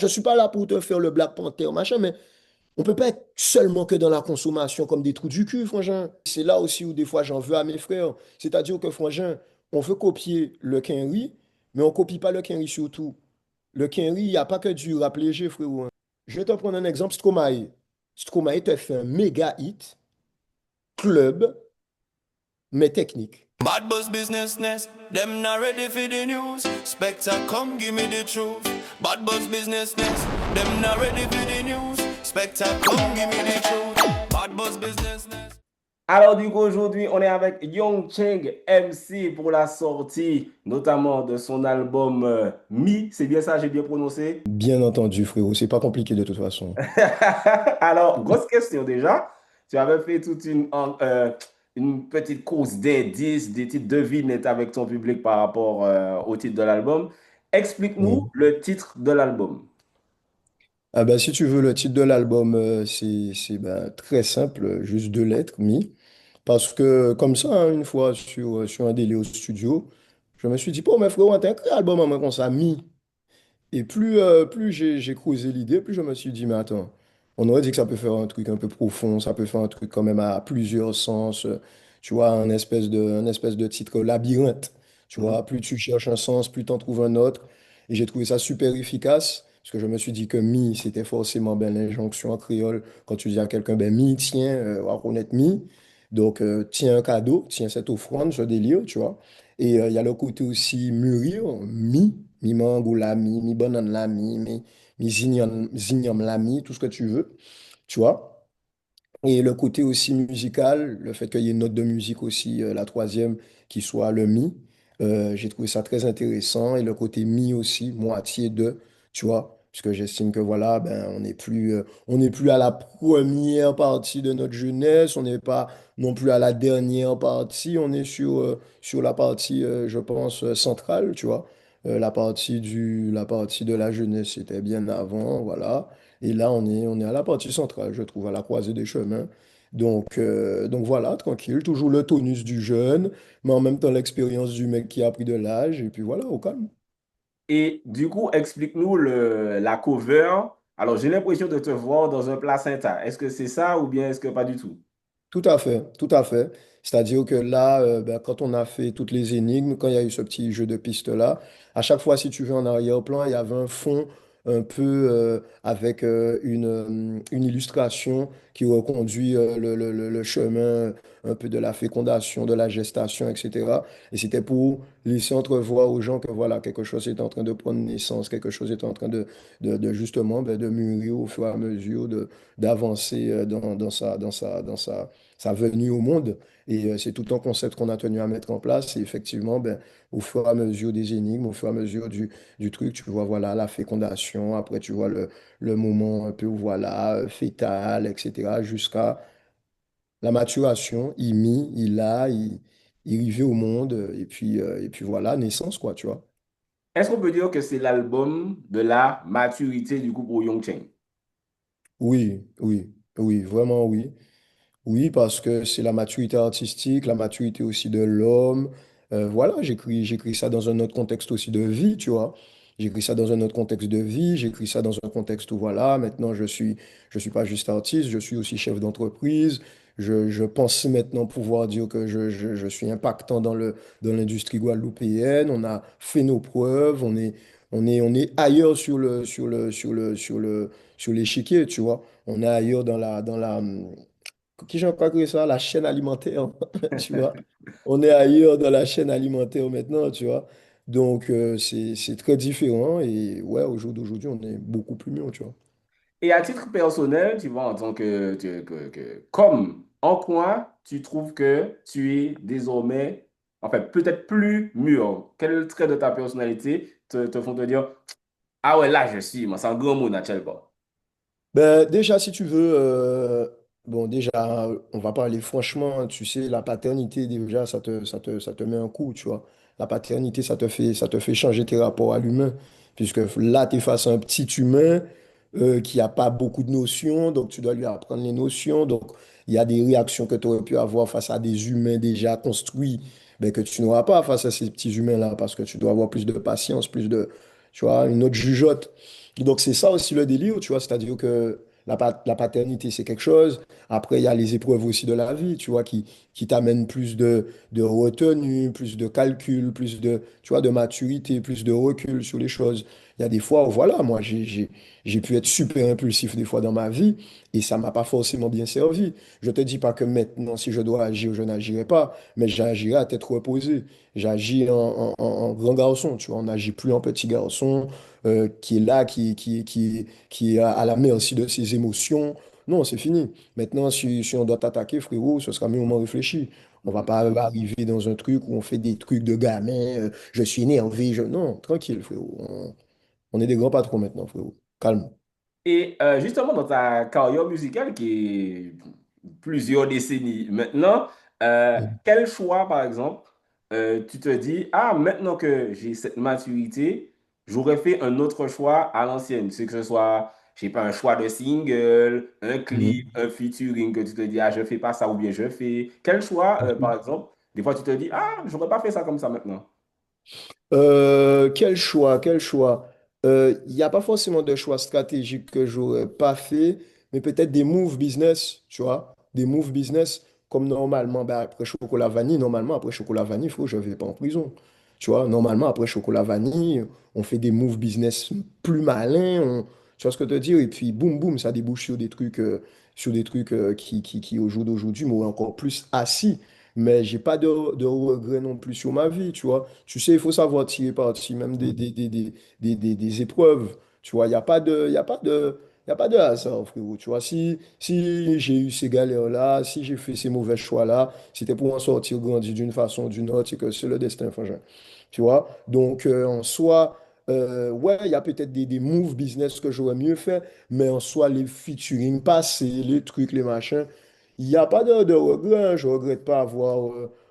je suis pas là pour te faire le Black Panther, machin, mais on peut pas être seulement que dans la consommation comme des trous du cul, frangin. C'est là aussi où des fois j'en veux à mes frères. C'est-à-dire que, frangin, on veut copier le Kenry, mais on copie pas le Kenry surtout. Le Kenry, il n'y a pas que du rap léger, frérot, hein. Je vais te prendre un exemple, Stromae. Stromae te fait un méga hit, club, mais technique. Bad buzz businessness, them not ready for the news. Spectre, come give me the truth. Bad buzz businessness, them not ready for the news. Spectre, come give me the truth. Bad buzz businessness. Alors du coup aujourd'hui on est avec Young Cheng MC pour la sortie notamment de son album Mi, c'est bien ça, j'ai bien prononcé. Bien entendu, frérot, c'est pas compliqué de toute façon. Alors grosse question déjà, tu avais fait toute une petite course des 10, des titres devinettes avec ton public par rapport au titre de l'album. Explique-nous Mhm. le titre de l'album. Ah bah, si tu veux, le titre de l'album, c'est ben, très simple, juste deux lettres, Mi. Parce que comme ça, hein, une fois sur un délai au studio, je me suis dit, bon, mais frérot, t'as un album en comme ça, Mi. Et plus j'ai creusé l'idée, plus je me suis dit, mais attends, on aurait dit que ça peut faire un truc un peu profond, ça peut faire un truc quand même à plusieurs sens, tu vois, un espèce de titre labyrinthe, tu Mhm. vois, plus tu cherches un sens, plus tu en trouves un autre. Et j'ai trouvé ça super efficace, parce que je me suis dit que mi, c'était forcément ben, l'injonction en créole, quand tu dis à quelqu'un, ben mi, tiens, on va reconnaître mi, donc tiens un cadeau, tiens cette offrande, ce délire, tu vois. Et il y a le côté aussi mûrir, mi mango la mi banane la mi zignum la tout ce que tu veux, tu vois. Et le côté aussi musical, le fait qu'il y ait une note de musique aussi, la troisième, qui soit le mi, j'ai trouvé ça très intéressant. Et le côté mi aussi, moitié de, tu vois, puisque j'estime que voilà, ben, on n'est plus à la première partie de notre jeunesse, on n'est pas non plus à la dernière partie, on est sur la partie, je pense, centrale, tu vois. La partie de la jeunesse, c'était bien avant, voilà. Et là, on est à la partie centrale, je trouve, à la croisée des chemins. Donc voilà, tranquille, toujours le tonus du jeune, mais en même temps l'expérience du mec qui a pris de l'âge, et puis voilà, au calme. Et du coup, explique-nous la cover. Alors, j'ai l'impression de te voir dans un placenta. Est-ce que c'est ça ou bien est-ce que pas du tout? Tout à fait, tout à fait. C'est-à-dire que là, ben, quand on a fait toutes les énigmes, quand il y a eu ce petit jeu de pistes-là, à chaque fois, si tu veux, en arrière-plan, il y avait un fond un peu avec une illustration qui reconduit le chemin un peu de la fécondation, de la gestation, etc. Et c'était pour laisser entrevoir aux gens que voilà, quelque chose est en train de prendre naissance, quelque chose est en train de justement ben, de mûrir au fur et à mesure, d'avancer dans sa venue au monde. Et c'est tout un concept qu'on a tenu à mettre en place. Et effectivement, ben, au fur et à mesure des énigmes, au fur et à mesure du truc, tu vois, voilà, la fécondation, après, tu vois le moment un peu, voilà, fœtal, etc., jusqu'à la maturation. Il vivait au monde, et puis voilà, naissance, quoi, tu vois. Est-ce qu'on peut dire que c'est l'album de la maturité du coup pour Young Cheng? Oui, oui, oui, vraiment oui. Oui, parce que c'est la maturité artistique, la maturité aussi de l'homme. Voilà, j'écris ça dans un autre contexte aussi de vie, tu vois. J'écris ça dans un autre contexte de vie, j'écris ça dans un contexte où, voilà, maintenant je suis pas juste artiste, je suis aussi chef d'entreprise. Je pense maintenant pouvoir dire que je suis impactant dans l'industrie guadeloupéenne. On a fait nos preuves, on est ailleurs sur l'échiquier, tu vois. On est ailleurs qui j'ai encore créé ça? La chaîne alimentaire, tu vois. On est ailleurs dans la chaîne alimentaire maintenant, tu vois. Donc, c'est très différent et ouais, au jour d'aujourd'hui, on est beaucoup plus mieux, tu vois. Et à titre personnel, tu vois, en tant comme en quoi tu trouves que tu es désormais, en fait, peut-être plus mûr. Quel trait de ta personnalité te font te dire, ah ouais, là, je suis, moi, c'est un grand mot, naturel, quoi. Ben, déjà, si tu veux, bon, déjà, on va parler franchement, tu sais, la paternité, déjà, ça te met un coup, tu vois. La paternité, ça te fait changer tes rapports à l'humain, puisque là, tu es face à un petit humain qui n'a pas beaucoup de notions, donc tu dois lui apprendre les notions. Donc, il y a des réactions que tu aurais pu avoir face à des humains déjà construits, ben, que tu n'auras pas face à ces petits humains-là, parce que tu dois avoir plus de patience, tu vois, une autre jugeote. Donc c'est ça aussi le délire, tu vois, c'est-à-dire que la paternité, c'est quelque chose. Après, il y a les épreuves aussi de la vie, tu vois, qui t'amènent plus de retenue, plus de calcul, plus de, tu vois, de maturité, plus de recul sur les choses. Il y a des fois où, voilà, moi, j'ai pu être super impulsif des fois dans ma vie et ça m'a pas forcément bien servi. Je te dis pas que maintenant, si je dois agir, je n'agirai pas, mais j'agirai à tête reposée. J'agis en grand garçon, tu vois, on n'agit plus en petit garçon qui est là, qui est à la merci de ses émotions. Non, c'est fini. Maintenant, si on doit t'attaquer, frérot, ce sera mieux au moins réfléchi. On va pas arriver dans un truc où on fait des trucs de gamin, je suis énervé, Non, tranquille, frérot. On est des grands patrons maintenant, frérot. Calme. Et justement, dans ta carrière musicale qui est plusieurs décennies maintenant, quel choix, par exemple, tu te dis, ah, maintenant que j'ai cette maturité, j'aurais fait un autre choix à l'ancienne, c'est que ce soit, je sais pas, un choix de single, un clip, Mhm. un featuring, que tu te dis, ah, je fais pas ça ou bien je fais. Quel choix, par exemple, des fois tu te dis, ah, j'aurais pas fait ça comme ça maintenant. Quel choix, quel choix. Il n'y a pas forcément de choix stratégique que j'aurais pas fait, mais peut-être des moves business, tu vois, des moves business comme normalement, ben, après chocolat vanille, normalement après chocolat vanille, faut, je ne vais pas en prison. Tu vois, normalement après chocolat vanille, on fait des moves business plus malins, tu vois ce que je veux dire, et puis boum boum, ça débouche sur des trucs qui au jour d'aujourd'hui m'ont encore plus assis. Mais j'ai pas de regrets non plus sur ma vie, tu vois. Tu sais, il faut savoir tirer parti même des épreuves. Tu vois, il n'y a pas de, y a pas de, y a pas de hasard, frérot. Tu vois, si j'ai eu ces galères-là, si j'ai fait ces mauvais choix-là, c'était pour en sortir grandi d'une façon ou d'une autre, c'est que c'est le destin, frangin. Tu vois? Donc, en soi, ouais, il y a peut-être des moves business que j'aurais mieux fait, mais en soi, les featuring passés, les trucs, les machins, il n'y a pas de regret, hein. Je ne regrette pas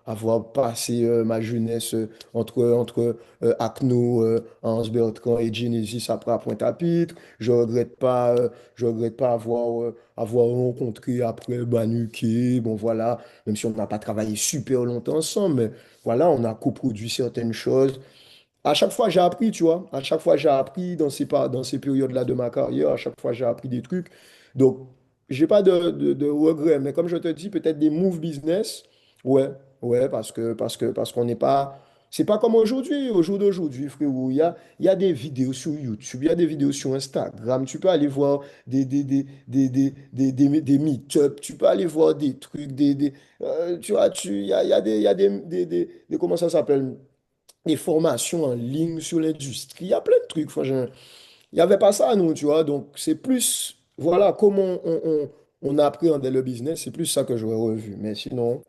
avoir passé ma jeunesse entre Acno, Hans Bertrand et Genesis après à Pointe-à-Pitre. Je regrette pas avoir rencontré après Banuké. Bon, voilà, même si on n'a pas travaillé super longtemps ensemble, mais voilà, on a coproduit certaines choses. À chaque fois, j'ai appris, tu vois. À chaque fois, j'ai appris dans ces périodes-là de ma carrière. À chaque fois, j'ai appris des trucs. Donc, j'ai pas de regrets. Mais comme je te dis, peut-être des moves business. Ouais, ouais, parce qu'on n'est pas. C'est pas comme aujourd'hui, au jour d'aujourd'hui, frérot. Il y a des vidéos sur YouTube, il y a des vidéos sur Instagram. Tu peux aller voir des meet-up, tu peux aller voir des trucs, tu vois, il y a comment ça s'appelle? Des formations en ligne sur l'industrie. Il y a plein de trucs. Franchement. Il n'y avait pas ça, nous, tu vois. Donc, c'est plus, voilà, comment on appréhendait le business, c'est plus ça que j'aurais revu. Mais sinon,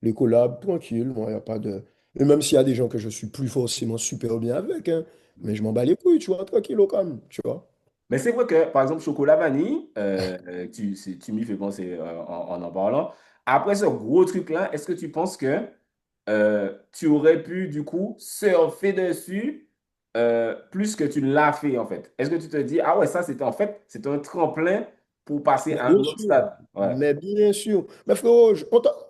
les collabs, tranquille, moi, il n'y a pas de. Et même s'il y a des gens que je suis plus forcément super bien avec, hein, mais je m'en bats les couilles, tu vois, tranquille, au calme, tu vois. Mais c'est vrai que, par exemple, chocolat vanille, tu m'y fais penser en parlant. Après ce gros truc-là, est-ce que tu penses que tu aurais pu, du coup, surfer dessus plus que tu l'as fait, en fait? Est-ce que tu te dis, ah ouais, ça, c'était en fait, c'est un tremplin pour passer Mais à un bien autre sûr, stade? Ouais. mais bien sûr. Mais frérot,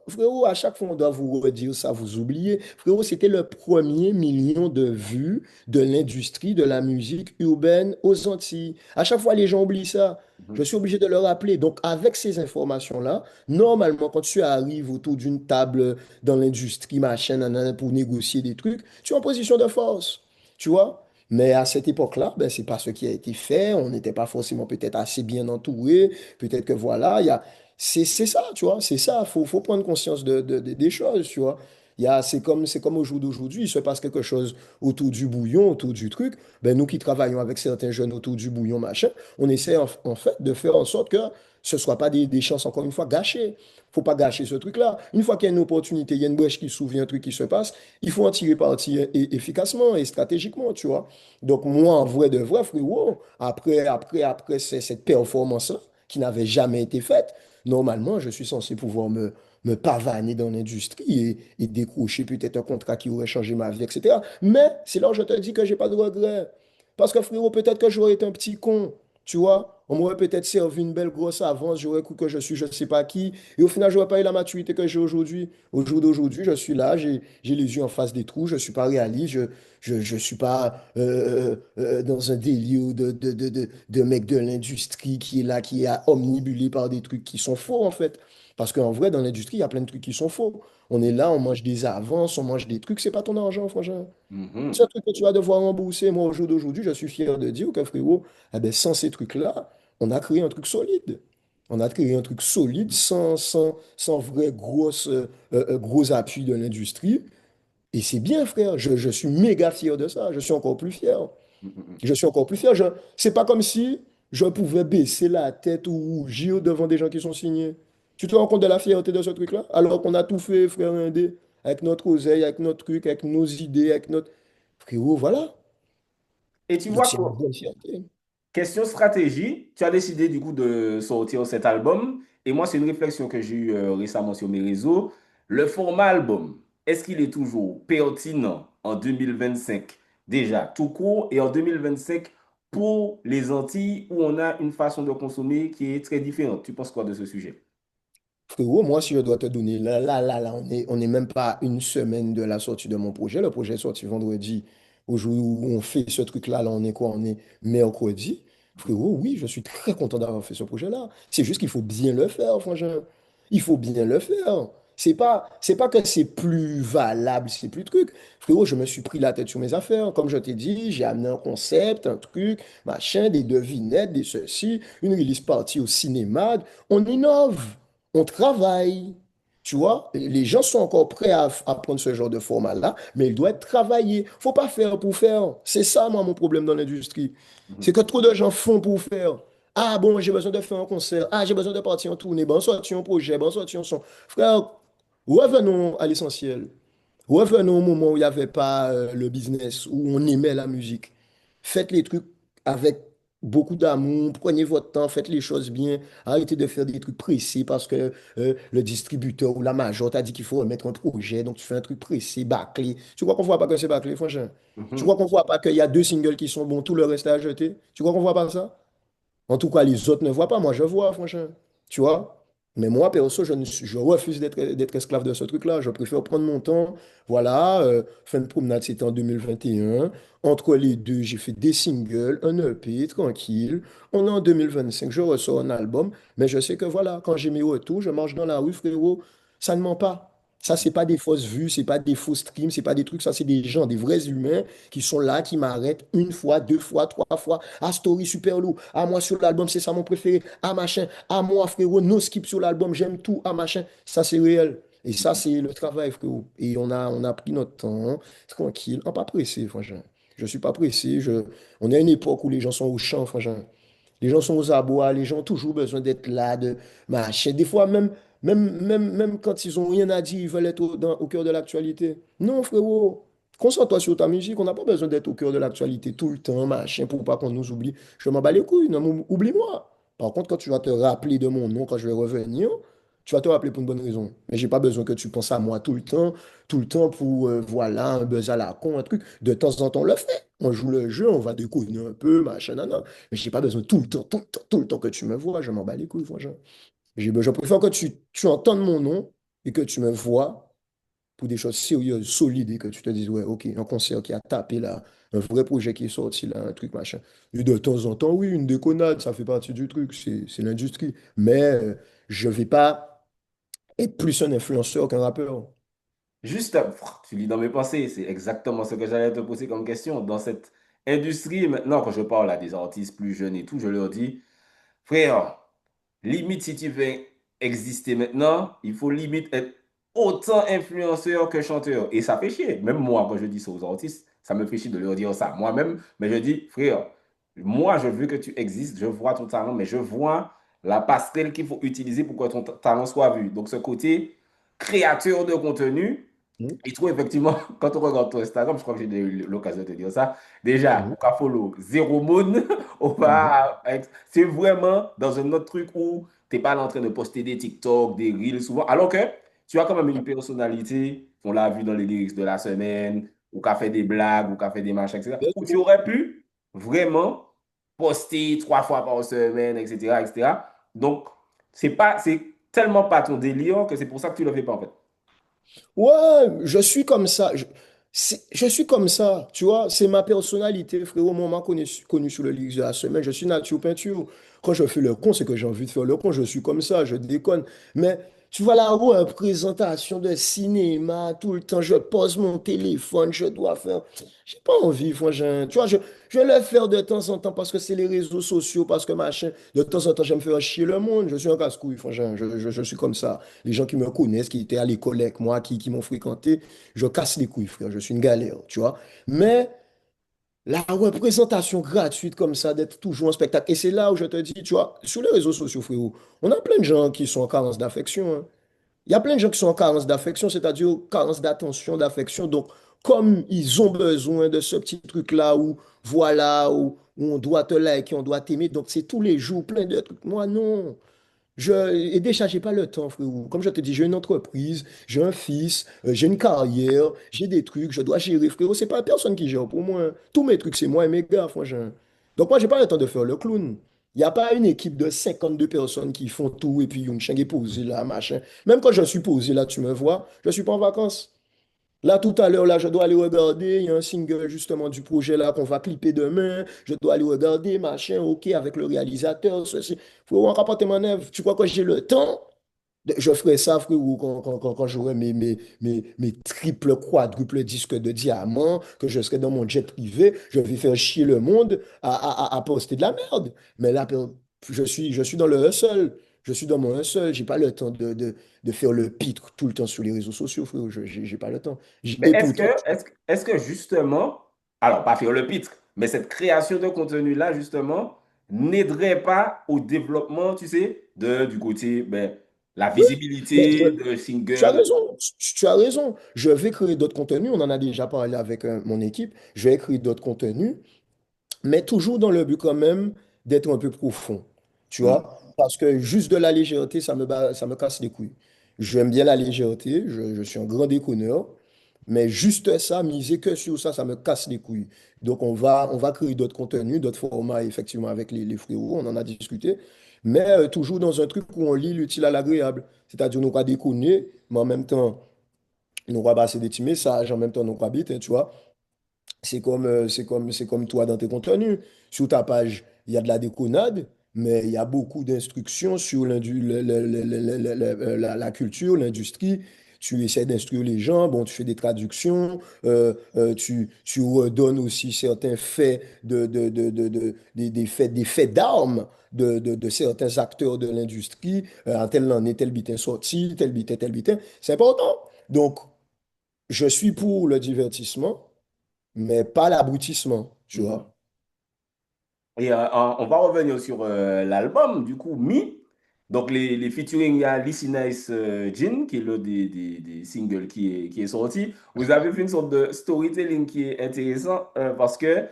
frérot, à chaque fois, on doit vous redire ça, vous oubliez. Frérot, c'était le premier million de vues de l'industrie de la musique urbaine aux Antilles. À chaque fois, les gens oublient ça. Je Mhm. suis obligé de le rappeler. Donc, avec ces informations-là, normalement, quand tu arrives autour d'une table dans l'industrie, machin, nanana, pour négocier des trucs, tu es en position de force. Tu vois? Mais à cette époque-là, ben, c'est pas ce qui a été fait. On n'était pas forcément peut-être assez bien entouré. Peut-être que voilà, c'est ça, tu vois, c'est ça. Faut prendre conscience des choses, tu vois. C'est comme au jour d'aujourd'hui, il se passe quelque chose autour du bouillon, autour du truc. Ben, nous qui travaillons avec certains jeunes autour du bouillon, machin, on essaie en fait de faire en sorte que ce ne soit pas des chances, encore une fois, gâchées. Faut pas gâcher ce truc-là. Une fois qu'il y a une opportunité, il y a une brèche qui s'ouvre, il y a un truc qui se passe, il faut en tirer parti efficacement et stratégiquement, tu vois. Donc, moi, en vrai de vrai, frérot, après cette performance-là, qui n'avait jamais été faite, normalement, je suis censé pouvoir me pavaner dans l'industrie et décrocher peut-être un contrat qui aurait changé ma vie, etc. Mais c'est là où je te dis que j'ai pas de regrets. Parce que frérot, peut-être que j'aurais été un petit con, tu vois. On m'aurait peut-être servi une belle grosse avance, j'aurais cru que je suis je ne sais pas qui. Et au final, je n'aurais pas eu la maturité que j'ai aujourd'hui. Au jour d'aujourd'hui, je suis là, j'ai les yeux en face des trous, je ne suis pas réaliste, je suis pas dans un délire de mec de l'industrie qui est là, qui est omnibulé par des trucs qui sont faux, en fait. Parce qu'en vrai, dans l'industrie, il y a plein de trucs qui sont faux. On est là, on mange des avances, on mange des trucs, c'est pas ton argent, franchement. C'est un Mhm. truc que tu vas devoir rembourser. Moi, au jour d'aujourd'hui, je suis fier de dire que, frérot, eh ben, sans ces trucs-là, on a créé un truc solide. On a créé un truc solide sans vrai gros appui de l'industrie. Et c'est bien, frère. Je suis méga fier de ça. Je suis encore plus fier. Mhm. Je suis encore plus fier. C'est pas comme si je pouvais baisser la tête ou rougir devant des gens qui sont signés. Tu te rends compte de la fierté de ce truc-là? Alors qu'on a tout fait, frère Indé, avec notre oseille, avec notre truc, avec nos idées, avec notre... Frérot, voilà. Et tu Donc, vois c'est une quoi? bonne fierté. Question stratégie, tu as décidé du coup de sortir cet album. Et moi, c'est une réflexion que j'ai eue récemment sur mes réseaux. Le format album, est-ce qu'il est toujours pertinent en 2025 déjà, tout court, et en 2025 pour les Antilles où on a une façon de consommer qui est très différente? Tu penses quoi de ce sujet? Frérot, moi, si je dois te donner, là, on est même pas une semaine de la sortie de mon projet. Le projet est sorti vendredi. Au jour où on fait ce truc-là, là, on est quoi? On est mercredi. Frérot, oui, je suis très content d'avoir fait ce projet-là. C'est juste qu'il faut bien le faire, franchement. Il faut bien le faire. C'est pas que c'est plus valable, c'est plus truc. Frérot, je me suis pris la tête sur mes affaires. Comme je t'ai dit, j'ai amené un concept, un truc, machin, des devinettes, des ceci, une release party au cinéma. On innove. On travaille. Tu vois, les gens sont encore prêts à prendre ce genre de format-là, mais il doit être travaillé. Faut pas faire pour faire. C'est ça, moi, mon problème dans l'industrie. C'est Mhm. que trop de gens font pour faire. Ah bon, j'ai besoin de faire un concert. Ah, j'ai besoin de partir en tournée. Bon, sortir un projet. Bon, sortir un son. Frère, revenons à l'essentiel. Revenons au moment où il n'y avait pas le business, où on aimait la musique. Faites les trucs avec beaucoup d'amour, prenez votre temps, faites les choses bien. Arrêtez de faire des trucs précis parce que le distributeur ou la major t'a dit qu'il faut remettre un projet, donc tu fais un truc précis, bâclé. Tu crois qu'on voit pas que c'est bâclé, franchement? Tu Mhm. crois qu'on voit pas qu'il y a deux singles qui sont bons, tout le reste est à jeter? Tu crois qu'on voit pas ça? En tout cas, les autres ne voient pas. Moi, je vois, franchement. Tu vois? Mais moi, perso, je refuse d'être esclave de ce truc-là. Je préfère prendre mon temps. Voilà, fin de promenade, c'était en 2021. Entre les deux, j'ai fait des singles, un EP, tranquille. On est en 2025, je ressors un album. Mais je sais que voilà, quand j'ai mes retours, je marche dans la rue, frérot, ça ne ment pas. Ça, c'est pas des fausses vues, c'est pas des faux streams, c'est pas des trucs, ça, c'est des gens, des vrais humains qui sont là, qui m'arrêtent une fois, deux fois, trois fois. Ah, story super lourd. Ah, moi sur l'album, c'est ça mon préféré. Ah, machin. Ah, moi, frérot, no skip sur l'album, j'aime tout. Ah, machin. Ça, c'est réel. Et ça, c'est le travail, frérot. Et on a pris notre temps, tranquille. On n'est pas pressé, franchement. Je suis pas pressé. On est à une époque où les gens sont au champ, franchement. Les gens sont aux abois, les gens ont toujours besoin d'être là, de machin. Des fois, même quand ils ont rien à dire, ils veulent être au cœur de l'actualité. Non, frérot, concentre-toi sur ta musique. On n'a pas besoin d'être au cœur de l'actualité tout le temps, machin, pour pas qu'on nous oublie. Je m'en bats les couilles, non, oublie-moi. Par contre, quand tu vas te rappeler de mon nom, quand je vais revenir, tu vas te rappeler pour une bonne raison. Mais j'ai pas besoin que tu penses à moi tout le temps pour, voilà, un buzz à la con, un truc. De temps en temps, on le fait. On joue le jeu, on va déconner un peu, machin, nan, nan. Mais j'ai pas besoin tout le temps, tout le temps, tout le temps que tu me vois. Je m'en bats les couilles, franchement. Je préfère que tu entendes mon nom et que tu me vois pour des choses sérieuses, solides, et que tu te dises, ouais, ok, un concert qui a tapé là, un vrai projet qui est sorti là, un truc machin. Et de temps en temps, oui, une déconnade, ça fait partie du truc, c'est l'industrie. Mais je vais pas être plus un influenceur qu'un rappeur. Juste, tu lis dans mes pensées, c'est exactement ce que j'allais te poser comme question. Dans cette industrie, maintenant, quand je parle à des artistes plus jeunes et tout, je leur dis, frère, limite, si tu veux exister maintenant, il faut limite être autant influenceur que chanteur. Et ça fait chier. Même moi, quand je dis ça aux artistes, ça me fait chier de leur dire ça. Moi-même, mais je dis, frère, moi, je veux que tu existes, je vois ton talent, mais je vois la passerelle qu'il faut utiliser pour que ton talent soit vu. Donc, ce côté créateur de contenu, Mhm, il trouve effectivement, quand on regarde ton Instagram, je crois que j'ai eu l'occasion de te dire ça. Déjà, mhm, au cas follow, zéro moon, on mhm, va. C'est vraiment dans un autre truc où tu n'es pas là en train de poster des TikTok, des Reels souvent. Alors que tu as quand même une personnalité, on l'a vu dans les lyrics de la semaine, ou qu'a fait des blagues, ou qu'a fait des machins, etc. bien Où tu sûr. aurais pu vraiment poster 3 fois par semaine, etc., etc. Donc, c'est tellement pas ton délire que c'est pour ça que tu le fais pas, en fait. Ouais, je suis comme ça. Je suis comme ça, tu vois. C'est ma personnalité, frérot. Moi, on m'a connu sur le Ligue de la semaine. Je suis nature peinture. Quand je fais le con, c'est que j'ai envie de faire le con. Je suis comme ça, je déconne. Mais tu vois là, ouais, présentation de cinéma, tout le temps, je pose mon téléphone, je dois faire. J'ai pas envie, franchement. Tu vois, je vais le faire de temps en temps parce que c'est les réseaux sociaux, parce que machin. De temps en temps, j'aime faire chier le monde. Je suis un casse-couille, franchement. Je suis comme ça. Les gens qui me connaissent, qui étaient à l'école avec moi, qui m'ont fréquenté, je casse les couilles, frère. Je suis une galère, tu vois. Mais la représentation gratuite comme ça, d'être toujours en spectacle, et c'est là où je te dis, tu vois, sur les réseaux sociaux, frérot, on a plein de gens qui sont en carence d'affection, hein. Il y a plein de gens qui sont en carence d'affection, c'est-à-dire carence d'attention, d'affection. Donc, comme ils ont besoin de ce petit truc-là où, voilà, où on doit te liker, on doit t'aimer, donc c'est tous les jours plein de trucs. Moi, non. Et déjà, j'ai pas le temps, frérot. Comme je te dis, j'ai une entreprise, j'ai un fils, j'ai une carrière, j'ai des trucs, je dois gérer, frérot. C'est pas personne qui gère pour moi. Tous mes trucs, c'est moi et mes gars, franchement. Donc, moi, j'ai pas le temps de faire le clown. Il n'y a pas une équipe de 52 personnes qui font tout et puis une chaîne est posée là, machin. Même quand je suis posé là, tu me vois, je suis pas en vacances. Là, tout à l'heure, là, je dois aller regarder. Il y a un single justement du projet là qu'on va clipper demain. Je dois aller regarder, machin, ok, avec le réalisateur, ceci. Faut rapporter mon œuvre. Tu crois que j'ai le temps? Je ferai ça, frérot, quand j'aurai mes triples, quadruples disques de diamant, que je serai dans mon jet privé, je vais faire chier le monde à poster de la merde. Mais là, je suis dans le hustle. Je suis dans mon hustle. J'ai pas le temps de faire le pitre tout le temps sur les réseaux sociaux, frérot. J'ai pas le temps. Mais Et pourtant, est-ce que justement, alors pas faire le pitre, mais cette création de contenu-là, justement, n'aiderait pas au développement, tu sais, du côté, ben, la oui, mais visibilité de tu as single. raison. Tu as raison. Je vais créer d'autres contenus. On en a déjà parlé avec mon équipe. Je vais créer d'autres contenus, mais toujours dans le but quand même d'être un peu profond, tu Hmm. vois, parce que juste de la légèreté, ça me casse les couilles. J'aime bien la légèreté, je suis un grand déconneur, mais juste ça, miser que sur ça me casse les couilles. Donc on va créer d'autres contenus, d'autres formats, effectivement, avec les frérots, on en a discuté, mais toujours dans un truc où on lit l'utile à l'agréable, c'est-à-dire nous pas déconner, mais en même temps, nous pas passer des petits messages, en même temps, nous pas bête, hein, tu vois. C'est comme toi dans tes contenus. Sur ta page, il y a de la déconnade, mais il y a beaucoup d'instructions sur la culture, l'industrie. Tu essaies d'instruire les gens, bon, tu fais des traductions, tu redonnes aussi certains faits, des faits d'armes de certains acteurs de l'industrie, un tel en est, tel bitin sorti, tel bitin, tel bitin. C'est important. Donc, je suis pour le divertissement mais pas l'aboutissement, tu Mhm. vois. Et on va revenir sur l'album, du coup, Me. Donc, les featuring, il y a Lissy Nice Jean, qui est l'un des singles qui est sorti. Vous avez fait une sorte de storytelling qui est intéressant parce que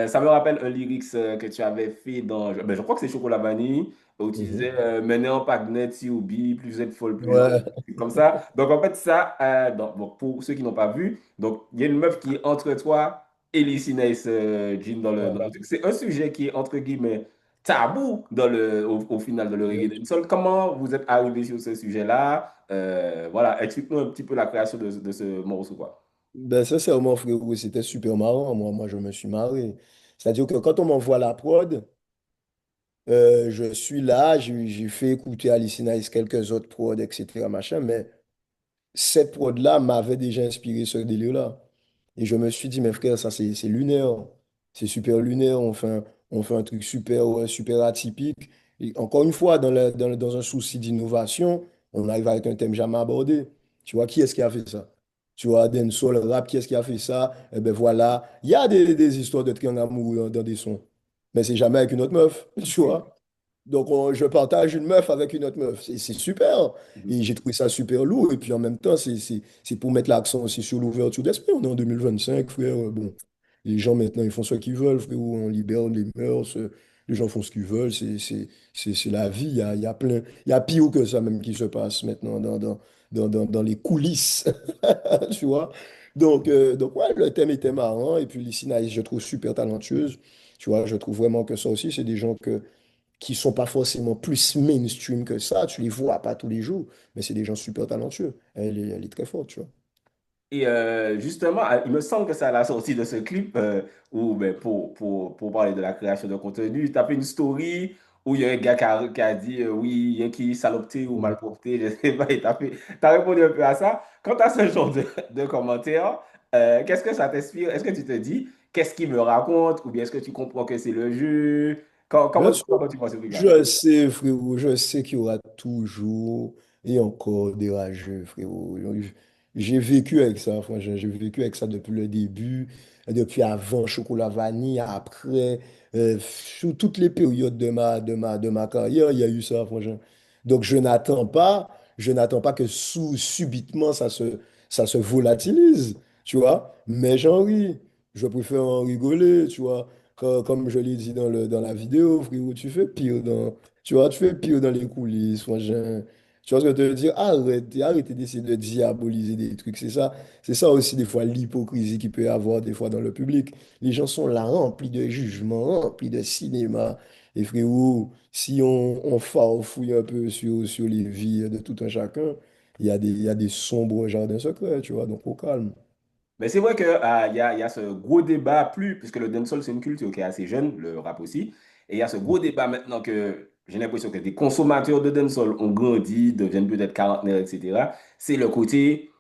ça me rappelle un lyrics que tu avais fait dans, ben, je crois que c'est Chocolat Vanille, où tu disais Mhm. Maintenant, pas de net, si oublie, plus vous êtes folle, plus j'en. Ouais, Comme ça. Donc, en fait, ça, donc, pour ceux qui n'ont pas vu, donc, il y a une meuf qui est entre toi et Lissy Nice Jean dans le voilà. truc. C'est un sujet qui est, entre guillemets, tabou au final de le reggae dancehall. Comment vous êtes arrivé sur ce sujet-là? Voilà, explique-nous un petit peu la création de ce morceau, quoi. Ben, sincèrement, frérot, c'était super marrant. Moi, je me suis marré. C'est-à-dire que quand on m'envoie la prod, je suis là, j'ai fait écouter Alice Nice quelques autres prods, etc., machin, mais cette prod-là m'avait déjà inspiré ce délire-là. Et je me suis dit, mes frères, ça c'est lunaire. C'est super lunaire. On fait un truc super, ouais, super atypique. Et encore une fois, dans un souci d'innovation, on arrive avec un thème jamais abordé. Tu vois, qui est-ce qui a fait ça? Tu vois, dancehall, rap, qui est-ce qui a fait ça? Eh ben voilà. Il y a des histoires de triangle amoureux dans des sons. Mais c'est jamais avec une autre meuf. Tu vois? Donc, je partage une meuf avec une autre meuf. C'est super. Mhm. Et j'ai trouvé ça super lourd. Et puis, en même temps, c'est pour mettre l'accent aussi sur l'ouverture d'esprit. On est en 2025, frère. Bon, les gens, maintenant, ils font ce qu'ils veulent, frère. On libère les mœurs. Les gens font ce qu'ils veulent. C'est la vie. Il y a plein... Il y a pire que ça, même, qui se passe maintenant dans les coulisses. Tu vois? Donc, ouais, le thème était marrant. Et puis, Lissy Naïs, je trouve super talentueuse. Tu vois, je trouve vraiment que ça aussi, c'est des gens qui sont pas forcément plus mainstream que ça. Tu les vois pas tous les jours, mais c'est des gens super talentueux. Elle est très forte, tu vois. Et justement, il me semble que c'est à la sortie de ce clip où, ben, pour parler de la création de contenu, tu as fait une story où il y a un gars qui a dit oui, il y a qui salopté ou Mhm. malpropté, je sais pas, et t'as répondu un peu à ça. Quant à ce genre de commentaires, qu'est-ce que ça t'inspire? Est-ce que tu te dis, qu'est-ce qu'il me raconte? Ou bien est-ce que tu comprends que c'est le jeu? Bien sûr. Comment tu penses ce truc-là? Je sais, frérot, je sais qu'il y aura toujours et encore des rageux, frérot. J'ai vécu avec ça, franchement, j'ai vécu avec ça depuis le début, depuis avant Chocolat Vanille, après, sous toutes les périodes de ma carrière, il y a eu ça, franchement. Donc je n'attends pas que subitement ça se volatilise, tu vois, mais j'en ris, je préfère en rigoler, tu vois. Comme je l'ai dit dans la vidéo, frérot, tu fais pire dans les coulisses. Moi, tu vois ce que je veux te dire? Arrêtez d'essayer de diaboliser des trucs. C'est ça aussi, des fois, l'hypocrisie qu'il peut y avoir, des fois, dans le public. Les gens sont là, remplis de jugements, remplis de cinéma. Et frérot, si on farfouille un peu sur les vies de tout un chacun, il y a des sombres jardins secrets, tu vois, donc au calme. Mais c'est vrai qu'il il y a ce gros débat, plus, puisque le dancehall, c'est une culture qui est assez jeune, le rap aussi. Et il y a ce gros débat maintenant que j'ai l'impression que des consommateurs de dancehall ont grandi, deviennent peut-être quarantenaires, etc. C'est le côté.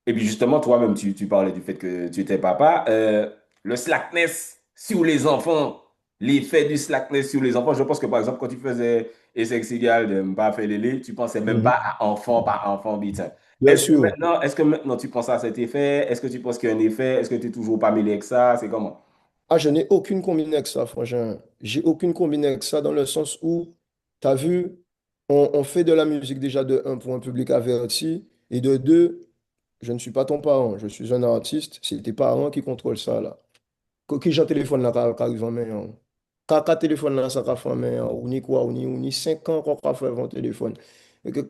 Et puis justement, toi-même, tu parlais du fait que tu étais papa. Le slackness sur les enfants, l'effet du slackness sur les enfants. Je pense que par exemple, quand tu faisais et sexe égal de ne pas faire lélé, tu pensais même pas Mhm. à enfant par enfant, putain. Bien sûr. Est-ce que maintenant tu penses à cet effet? Est-ce que tu penses qu'il y a un effet? Est-ce que tu n'es toujours pas mêlé avec ça? C'est comment? Ah, je n'ai aucune combine avec ça, franchement. J'ai aucune combine avec ça dans le sens où, tu as vu, on fait de la musique déjà de un pour un public averti et de deux, je ne suis pas ton parent, je suis un artiste, c'est tes parents qui contrôlent ça là. Qui j'ai téléphone là, qui arrive en main, hein. Quand téléphone là, ça fait en main, hein. Ou ni quoi, ou ni 5 ans qu'on va faire un téléphone. Tu vois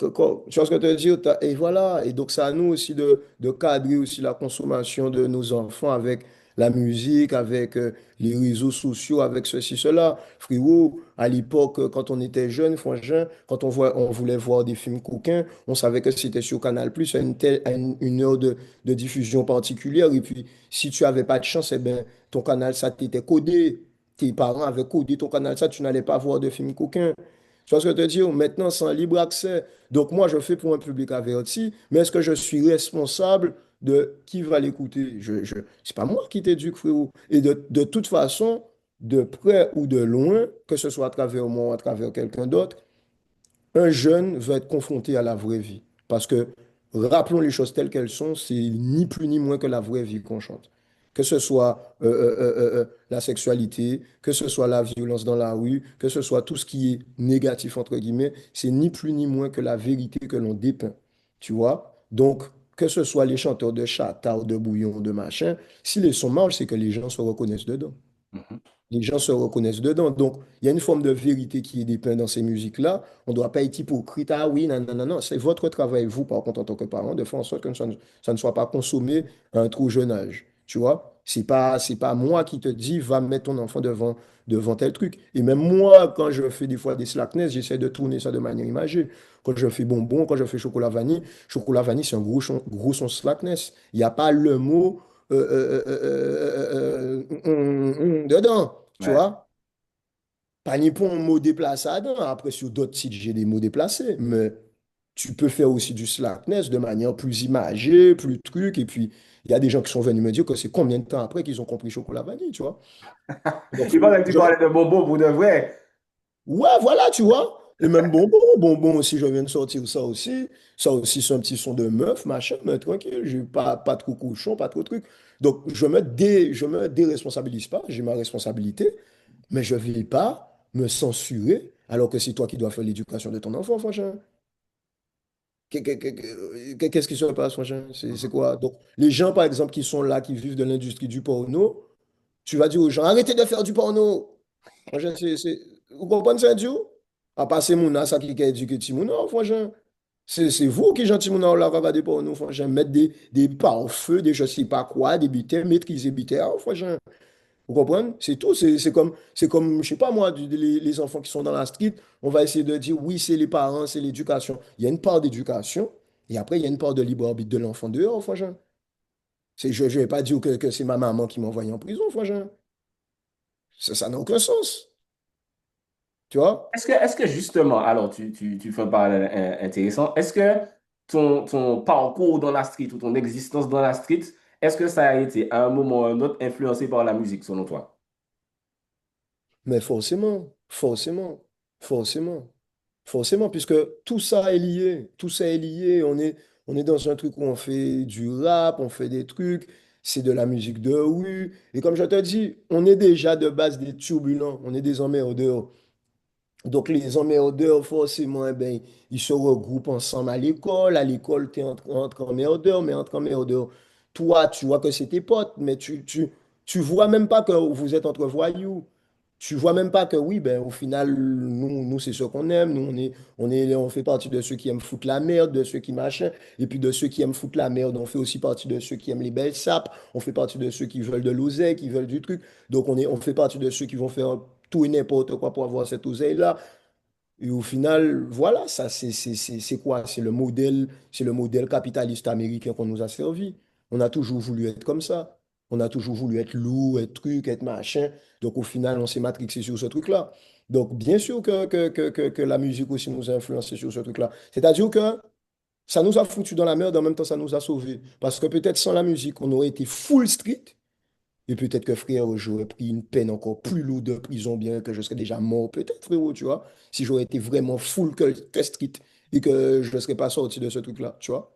ce que je veux dire? Et voilà. Et donc, c'est à nous aussi de cadrer aussi la consommation de nos enfants avec la musique, avec les réseaux sociaux, avec ceci, cela. Frérot, à l'époque, quand on était jeune, franchement, quand on voulait voir des films coquins, on savait que c'était sur Canal+, à une heure de diffusion particulière. Et puis, si tu n'avais pas de chance, eh ben, ton canal, ça t'était codé. Tes parents avaient codé ton canal, ça, tu n'allais pas voir de films coquins. Tu vois ce que je veux dire? Maintenant, c'est en libre accès. Donc, moi, je fais pour un public averti, mais est-ce que je suis responsable de qui va l'écouter? C'est pas moi qui t'éduque, frérot. Et de toute façon, de près ou de loin, que ce soit à travers moi ou à travers quelqu'un d'autre, un jeune va être confronté à la vraie vie. Parce que, rappelons les choses telles qu'elles sont, c'est ni plus ni moins que la vraie vie qu'on chante. Que ce soit la sexualité, que ce soit la violence dans la rue, que ce soit tout ce qui est négatif, entre guillemets, c'est ni plus ni moins que la vérité que l'on dépeint. Tu vois? Donc, que ce soit les chanteurs de chata ou de bouillon, de machin, si les sons marchent, c'est que les gens se reconnaissent dedans. Mhm. Les gens se reconnaissent dedans. Donc, il y a une forme de vérité qui est dépeinte dans ces musiques-là. On ne doit pas être hypocrite. Ah oui, non, non, non, non. C'est votre travail, vous, par contre, en tant que parent, de faire en sorte que ça ne soit pas consommé à un trop jeune âge. Tu vois? C'est pas moi qui te dis, va mettre ton enfant devant tel truc. Et même moi, quand je fais des fois des slackness, j'essaie de tourner ça de manière imagée. Quand je fais bonbon, quand je fais chocolat vanille, c'est un gros son slackness. Il n'y a pas le mot dedans. Tu Ouais. vois? Pas ni pour un mot déplacé dedans. Après, sur d'autres sites, j'ai des mots déplacés. Mais tu peux faire aussi du slackness de manière plus imagée, plus truc. Et puis, il y a des gens qui sont venus me dire que c'est combien de temps après qu'ils ont compris chocolat vanille, tu vois. Donc, Il pensait que tu parlais de bonbons pour de vrai. ouais, voilà, tu vois. Et même bonbon aussi, je viens de sortir ça aussi. Ça aussi, c'est un petit son de meuf, machin, mais tranquille. J'ai pas trop cochon, pas trop truc. Donc, je me déresponsabilise pas. J'ai ma responsabilité. Mais je ne vais pas me censurer alors que c'est toi qui dois faire l'éducation de ton enfant, franchement. Qu'est-ce qui se passe, franchement? C'est Mhm. quoi? Donc, les gens, par exemple, qui sont là, qui vivent de l'industrie du porno, tu vas dire aux gens, arrêtez de faire du porno. Franchement, vous comprenez ça, Dieu? À part c'est mon ça qui a éduqué Timouna, franchement. C'est vous qui, gentil, mon là, regardez porno, franchement. Mettre des pare-feu, des je sais pas quoi, des bitères, maîtriser bitères, franchement. Vous comprenez? C'est tout. C'est comme, je sais pas moi, les enfants qui sont dans la street, on va essayer de dire, oui, c'est les parents, c'est l'éducation. Il y a une part d'éducation, et après, il y a une part de libre arbitre de l'enfant dehors, franchement. Je ne vais pas dire que c'est ma maman qui m'a envoyé en prison, franchement. Ça n'a aucun sens. Tu vois? Est-ce que justement, alors tu fais un parallèle intéressant, est-ce que ton parcours dans la street ou ton existence dans la street, est-ce que ça a été à un moment ou à un autre influencé par la musique, selon toi? Mais forcément, forcément, forcément, forcément, puisque tout ça est lié. Tout ça est lié. On est dans un truc où on fait du rap, on fait des trucs, c'est de la musique de rue. Et comme je te dis, on est déjà de base des turbulents, on est des emmerdeurs. Donc, les emmerdeurs, forcément, eh ben, ils se regroupent ensemble à l'école. À l'école, tu es entre emmerdeurs, mais entre emmerdeurs, toi, tu vois que c'est tes potes, mais tu vois même pas que vous êtes entre voyous. Tu vois même pas que oui, ben, au final, nous c'est ce qu'on aime. Nous, on fait partie de ceux qui aiment foutre la merde, de ceux qui machin. Et puis de ceux qui aiment foutre la merde, on fait aussi partie de ceux qui aiment les belles sapes. On fait partie de ceux qui veulent de l'oseille, qui veulent du truc. Donc, on fait partie de ceux qui vont faire tout et n'importe quoi pour avoir cette oseille-là. Et au final, voilà, ça, c'est quoi? C'est le modèle capitaliste américain qu'on nous a servi. On a toujours voulu être comme ça. On a toujours voulu être lourd, être truc, être machin. Donc, au final, on s'est matrixé sur ce truc-là. Donc, bien sûr que la musique aussi nous a influencé sur ce truc-là. C'est-à-dire que ça nous a foutu dans la merde, en même temps, ça nous a sauvés. Parce que peut-être sans la musique, on aurait été full street. Et peut-être que frère, j'aurais pris une peine encore plus lourde de prison, bien que je serais déjà mort, peut-être frérot, tu vois, si j'aurais été vraiment full que street et que je ne serais pas sorti de ce truc-là, tu vois.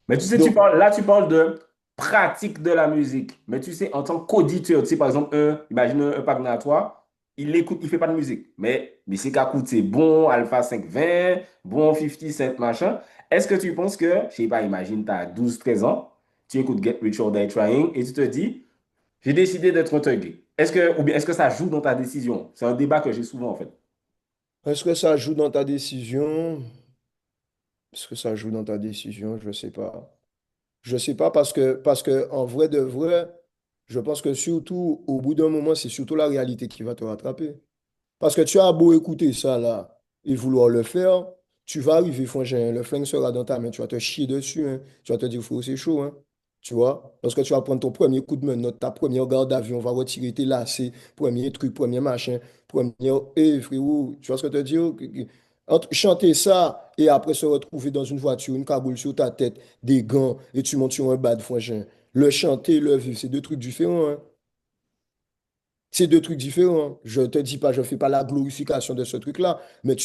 Mais tu sais, Donc, là, tu parles de pratique de la musique. Mais tu sais, en tant qu'auditeur, tu sais, par exemple, imagine un partenaire à toi, il écoute, il fait pas de musique. Mais c'est qu'à c'est bon, Alpha 520, bon 50 Cent, machin. Est-ce que tu penses que, je sais pas, imagine, tu as 12 13 ans, tu écoutes Get Rich or Die Trying et tu te dis, j'ai décidé d'être un thug. Ou bien est-ce que ça joue dans ta décision? C'est un débat que j'ai souvent, en fait. est-ce que ça joue dans ta décision? Est-ce que ça joue dans ta décision? Je ne sais pas. Je ne sais pas parce que en vrai de vrai, je pense que surtout, au bout d'un moment, c'est surtout la réalité qui va te rattraper. Parce que tu as beau écouter ça là et vouloir le faire, tu vas arriver, frangin, le flingue sera dans ta main, tu vas te chier dessus, hein. Tu vas te dire, frérot, c'est chaud, hein. Tu vois? Parce que tu vas prendre ton premier coup de menotte, ta première garde d'avion, on va retirer tes lacets, premier truc, premier machin, premier. Eh, frérot, tu vois ce que je te dis? Entre chanter ça et après se retrouver dans une voiture, une cagoule sur ta tête, des gants, et tu montes sur un bad, frangin. Le chanter, le vivre, c'est deux trucs différents, hein. C'est deux trucs différents. Je ne te dis pas, je ne fais pas la glorification de ce truc-là, mais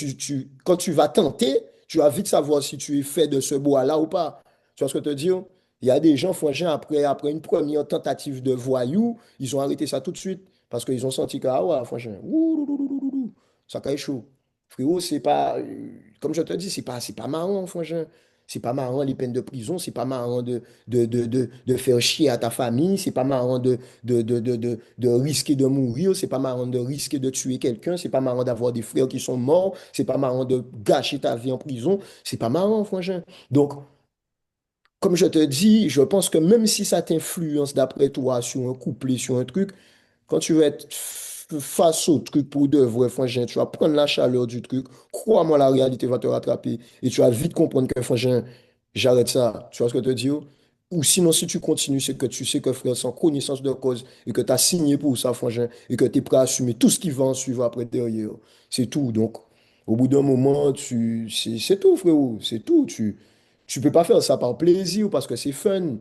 quand tu vas tenter, tu vas vite savoir si tu es fait de ce bois-là ou pas. Tu vois ce que je te dis? Il y a des gens, franchement, après une première tentative de voyou, ils ont arrêté ça tout de suite parce qu'ils ont senti que, ah ouais, franchement, ouh, ça caille chaud. Frérot, c'est pas, comme je te dis, c'est pas marrant, franchement. C'est pas marrant les peines de prison, c'est pas marrant de faire chier à ta famille, c'est pas marrant de risquer de mourir, c'est pas marrant de risquer de tuer quelqu'un, c'est pas marrant d'avoir des frères qui sont morts, c'est pas marrant de gâcher ta vie en prison, c'est pas marrant, franchement. Donc, comme je te dis, je pense que même si ça t'influence d'après toi sur un couplet, sur un truc, quand tu vas être face au truc pour de vrai, frangin, tu vas prendre la chaleur du truc. Crois-moi, la réalité va te rattraper. Et tu vas vite comprendre que, frangin, j'arrête ça. Tu vois ce que je te dis? Ou sinon, si tu continues, c'est que tu sais que, frère, sans connaissance de cause, et que tu as signé pour ça, frangin, et que tu es prêt à assumer tout ce qui va en suivre après derrière. C'est tout. Donc, au bout d'un moment, c'est tout, frérot. C'est tout. Tu peux pas faire ça par plaisir ou parce que c'est fun.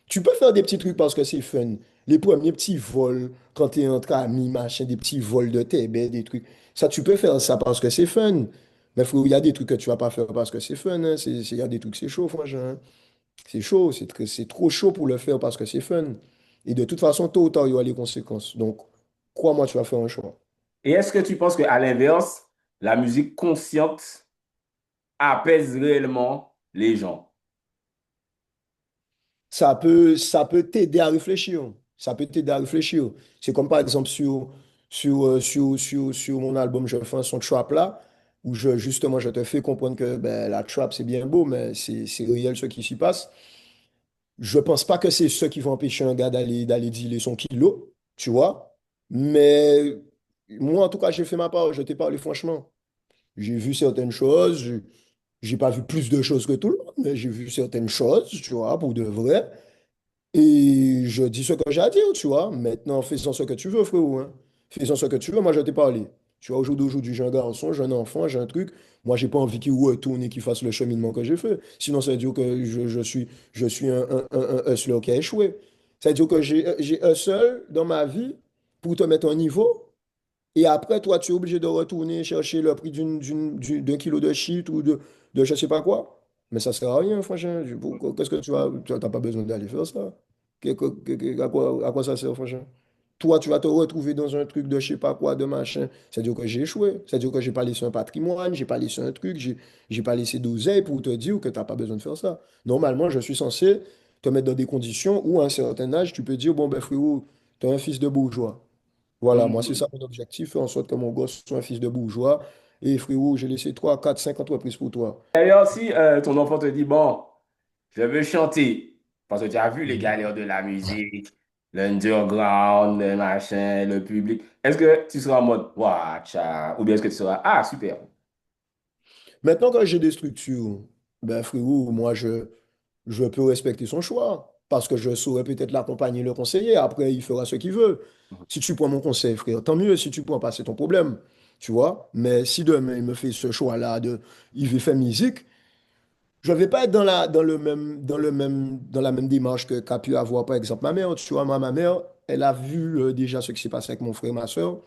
Tu peux faire des petits trucs parce que c'est fun. Les premiers petits vols, quand tu es entre amis, machin, des petits vols de tes bêtes, des trucs. Ça, tu peux faire ça parce que c'est fun. Mais frérot, il y a des trucs que tu vas pas faire parce que c'est fun, hein. Il y a des trucs, c'est chaud, franchement, hein. C'est chaud, c'est trop chaud pour le faire parce que c'est fun. Et de toute façon, tôt ou tard, il y aura les conséquences. Donc, crois-moi, tu vas faire un choix. Et est-ce que tu penses qu'à l'inverse, la musique consciente apaise réellement les gens? Ça peut t'aider à réfléchir. Ça peut t'aider à réfléchir. C'est comme par exemple sur mon album, je fais un son trap là, où justement je te fais comprendre que ben, la trap c'est bien beau, mais c'est réel ce qui s'y passe. Je pense pas que c'est ce qui va empêcher un gars d'aller dealer son kilo, tu vois. Mais moi, en tout cas, j'ai fait ma part. Je t'ai parlé franchement. J'ai vu certaines choses. J'ai pas vu plus de choses que tout le monde, mais j'ai vu certaines choses, tu vois, pour de vrai. Et je dis ce que j'ai à dire, tu vois. Maintenant, fais-en ce que tu veux, frérot, hein. Fais-en ce que tu veux. Moi, je t'ai parlé. Tu vois, au jour d'aujourd'hui, j'ai un garçon, j'ai un enfant, j'ai un truc. Moi, j'ai pas envie qu'il retourne et qu'il fasse le cheminement que j'ai fait. Sinon, ça veut dire que je suis un hustler qui a échoué. Ça veut dire que j'ai un seul dans ma vie pour te mettre au niveau. Et après, toi, tu es obligé de retourner chercher le prix d'un kilo de shit ou de je sais pas quoi. Mais ça sert à rien, franchement. Qu'est-ce que tu vas. Tu n'as pas besoin d'aller faire ça. À quoi ça sert, franchement? Toi, tu vas te retrouver dans un truc de je sais pas quoi, de machin. C'est-à-dire que j'ai échoué. C'est-à-dire que j'ai pas laissé un patrimoine, j'ai pas laissé un truc, j'ai pas laissé d'oseille pour te dire que tu n'as pas besoin de faire ça. Normalement, je suis censé te mettre dans des conditions où, à un certain âge, tu peux dire, bon, ben frérot, tu es un fils de bourgeois. Voilà, moi, c'est ça Mhm. mon objectif, faire en sorte que mon gosse soit un fils de bourgeois. Et frérot, j'ai laissé 3 4 5 entreprises pour toi. D'ailleurs, si ton enfant te dit, bon, je veux chanter, parce que tu as vu les Mhm. galères de la musique, l'underground, le machin, le public, est-ce que tu seras en mode, waouh, tcha, ou bien est-ce que tu seras, ah, super. Maintenant, quand j'ai des structures, ben frérot, moi, je peux respecter son choix. Parce que je saurais peut-être l'accompagner, le conseiller. Après, il fera ce qu'il veut. Si tu prends mon conseil, frère, tant mieux. Si tu prends pas, c'est ton problème. Tu vois? Mais si demain, il me fait ce choix-là il veut faire musique, je vais pas être dans la même démarche qu'a pu avoir, par exemple, ma mère. Tu vois, moi, ma mère, elle a vu déjà ce qui s'est passé avec mon frère et ma soeur.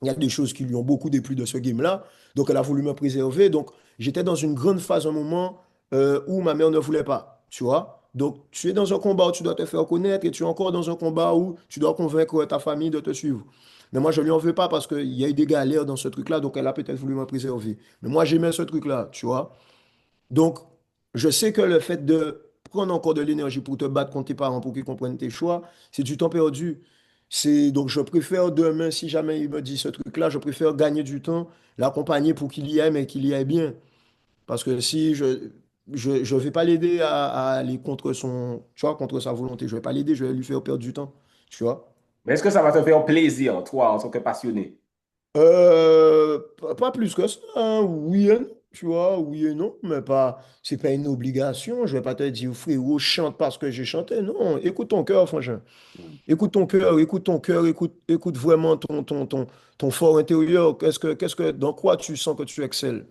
Il y a des choses qui lui ont beaucoup déplu de ce game-là. Donc, elle a voulu me préserver. Donc, j'étais dans une grande phase, un moment où ma mère ne voulait pas. Tu vois? Donc, tu es dans un combat où tu dois te faire connaître et tu es encore dans un combat où tu dois convaincre ta famille de te suivre. Mais moi, je ne lui en veux pas parce qu'il y a eu des galères dans ce truc-là. Donc, elle a peut-être voulu me préserver. Mais moi, j'aimais ce truc-là. Tu vois? Donc, je sais que le fait de prendre encore de l'énergie pour te battre contre tes parents pour qu'ils comprennent tes choix, c'est du temps perdu. Donc, je préfère demain, si jamais il me dit ce truc-là, je préfère gagner du temps, l'accompagner pour qu'il y aille, mais qu'il y aille bien. Parce que si je vais pas l'aider à aller contre tu vois, contre sa volonté, je vais pas l'aider, je vais lui faire perdre du temps. Tu vois? Mais est-ce que ça va te faire plaisir, toi, en tant que passionné? Pas plus que ça, hein. Oui et non, tu vois, oui et non, mais c'est pas une obligation. Je vais pas te dire, frérot, chante parce que j'ai chanté. Non, écoute ton cœur, franchement. Mhm. Écoute ton cœur, écoute ton cœur, écoute vraiment ton fort intérieur. Dans quoi tu sens que tu excelles?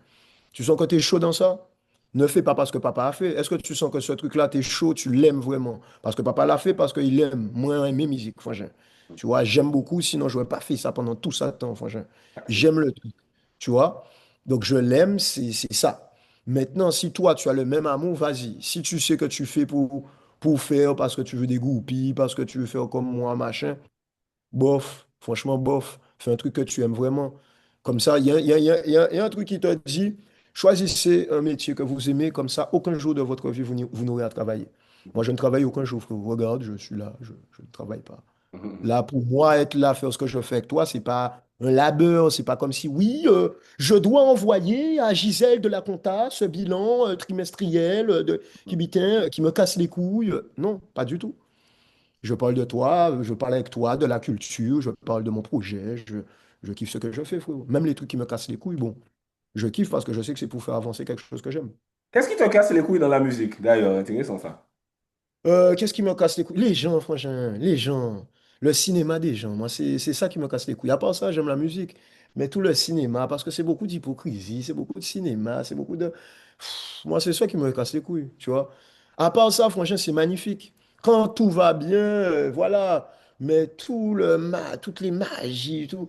Tu sens que tu es chaud dans ça? Ne fais pas parce que papa a fait. Est-ce que tu sens que ce truc-là, tu es chaud, tu l'aimes vraiment? Parce que papa l'a fait, parce qu'il aime. Moi, j'aime mes musiques, franchement. Tu vois, j'aime beaucoup, sinon je n'aurais pas fait ça pendant tout ça temps, franchement. Merci. J'aime le truc, tu vois? Donc je l'aime, c'est ça. Maintenant, si toi, tu as le même amour, vas-y. Si tu sais que tu fais pour faire, parce que tu veux des groupies, parce que tu veux faire comme moi, machin, bof, franchement, bof. Fais un truc que tu aimes vraiment. Comme ça, il y a un truc qui te dit, choisissez un métier que vous aimez, comme ça, aucun jour de votre vie, vous n'aurez à travailler. Moi, je ne travaille aucun jour, frérot. Regarde, je suis là, je ne travaille pas. Mhm. Là, pour moi, être là, faire ce que je fais avec toi, c'est pas un labeur, c'est pas comme si, oui, je dois envoyer à Gisèle de la compta ce bilan trimestriel qui me casse les couilles. Non, pas du tout. Je parle de toi, je parle avec toi, de la culture, je parle de mon projet, je kiffe ce que je fais, frérot. Même les trucs qui me cassent les couilles, bon, je kiffe parce que je sais que c'est pour faire avancer quelque chose que j'aime. Qu'est-ce qui te casse les couilles dans la musique, d'ailleurs? Intéressant ça. Qu'est-ce qui me casse les couilles? Les gens, franchement, les gens. Le cinéma des gens, moi, c'est ça qui me casse les couilles. À part ça, j'aime la musique. Mais tout le cinéma, parce que c'est beaucoup d'hypocrisie, c'est beaucoup de cinéma, c'est beaucoup de. Moi, c'est ça qui me casse les couilles, tu vois. À part ça, franchement, c'est magnifique. Quand tout va bien, voilà. Mais toutes les magies, tout.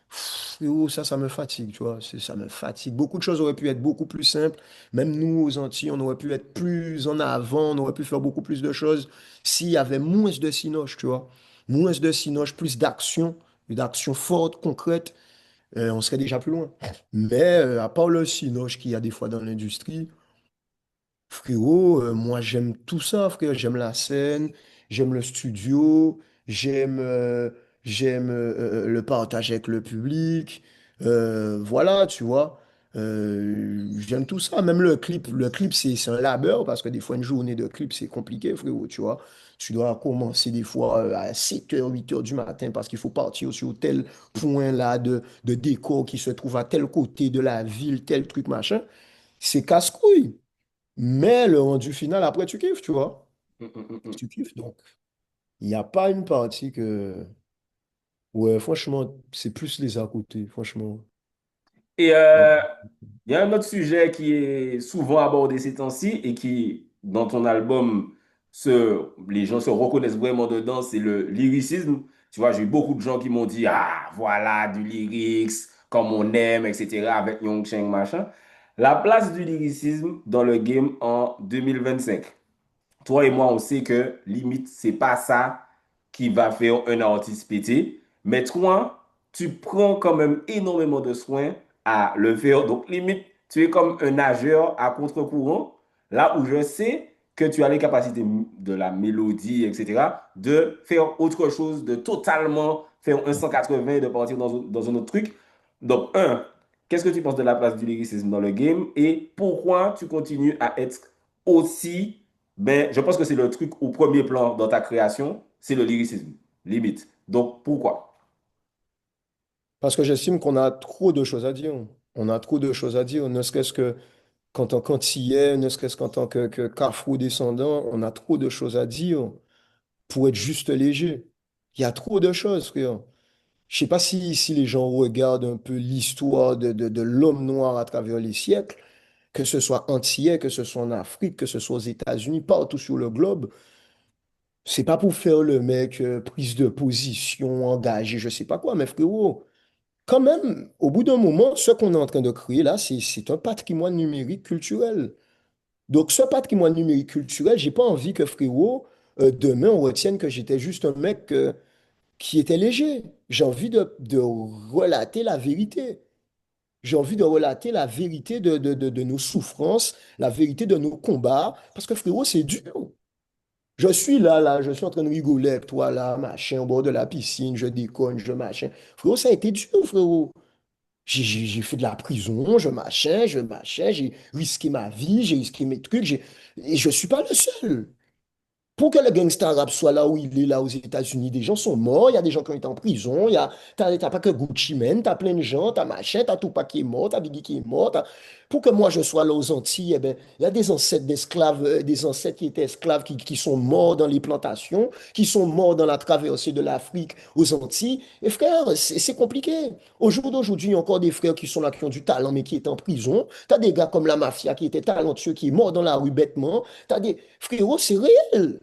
Frérot, ça me fatigue, tu vois. Ça me fatigue. Beaucoup de choses auraient pu être beaucoup plus simples. Même nous, aux Antilles, on aurait pu être plus en avant, on aurait pu faire beaucoup plus de choses s'il y avait moins de cinoche, tu vois. Moins de cinoche, plus d'action forte, concrète, on serait déjà plus loin. Mais à part le cinoche qu'il y a des fois dans l'industrie, frérot, moi j'aime tout ça, frère. J'aime la scène, j'aime le studio, j'aime le partage avec le public. Voilà, tu vois. J'aime tout ça. Même le clip c'est un labeur parce que des fois, une journée de clip, c'est compliqué, frérot, tu vois. Tu dois commencer des fois à 7h 8h du matin parce qu'il faut partir sur tel point là de décor qui se trouve à tel côté de la ville, tel truc, machin. C'est casse-couille. Mais le rendu final, après, tu kiffes, tu vois. Mm, mm, mm, mm. Tu kiffes. Donc, il n'y a pas une partie que. Ouais, franchement, c'est plus les à côté, franchement. Et Ouais. il y a un autre sujet qui est souvent abordé ces temps-ci et qui, dans ton album, les gens se reconnaissent vraiment dedans, c'est le lyricisme. Tu vois, j'ai eu beaucoup de gens qui m'ont dit, ah, voilà, du lyrics, comme on aime, etc., avec Young Cheng, machin. La place du lyricisme dans le game en 2025. Toi et moi, on sait que limite, c'est pas ça qui va faire un artiste pété. Mais toi, tu prends quand même énormément de soin à le faire. Donc, limite, tu es comme un nageur à contre-courant, là où je sais que tu as les capacités de la mélodie, etc., de faire autre chose, de totalement faire un 180 et de partir dans un autre truc. Donc, qu'est-ce que tu penses de la place du lyricisme dans le game et pourquoi tu continues à être aussi ben, je pense que c'est le truc au premier plan dans ta création, c'est le lyricisme, limite. Donc, pourquoi? Parce que j'estime qu'on a trop de choses à dire. On a trop de choses à dire, ne serait-ce que quand on qu'antillais, ne serait-ce qu'en tant que qu'afro-descendant, on a trop de choses à dire pour être juste léger. Il y a trop de choses, frère. Je sais pas si les gens regardent un peu l'histoire de l'homme noir à travers les siècles, que ce soit antillais, que ce soit en Afrique, que ce soit aux États-Unis, partout sur le globe. C'est pas pour faire le mec prise de position, engagé, je sais pas quoi, mais frérot, quand même, au bout d'un moment, ce qu'on est en train de créer là, c'est un patrimoine numérique culturel. Donc, ce patrimoine numérique culturel, j'ai pas envie que frérot, demain, on retienne que j'étais juste un mec qui était léger. J'ai envie de relater la vérité. J'ai envie de relater la vérité de nos souffrances, la vérité de nos combats, parce que frérot, c'est dur. Je suis là, je suis en train de rigoler avec toi, là, machin, au bord de la piscine, je déconne, je machin. Frérot, ça a été dur, frérot. J'ai fait de la prison, je machin, j'ai risqué ma vie, j'ai risqué mes trucs, et je suis pas le seul. Pour que le gangsta rap soit là où il est, là aux États-Unis, des gens sont morts, il y a des gens qui ont été en prison, t'as pas que Gucci Mane, t'as plein de gens, t'as machin, t'as Tupac qui est mort, t'as Biggie qui est mort. Pour que moi je sois là aux Antilles, eh ben, il y a des ancêtres d'esclaves, des ancêtres qui étaient esclaves qui sont morts dans les plantations, qui sont morts dans la traversée de l'Afrique aux Antilles. Et frère, c'est compliqué. Au jour d'aujourd'hui, il y a encore des frères qui sont là, qui ont du talent, mais qui étaient en prison. T'as des gars comme la mafia qui étaient talentueux, qui est mort dans la rue bêtement. T'as des frérots, c'est réel.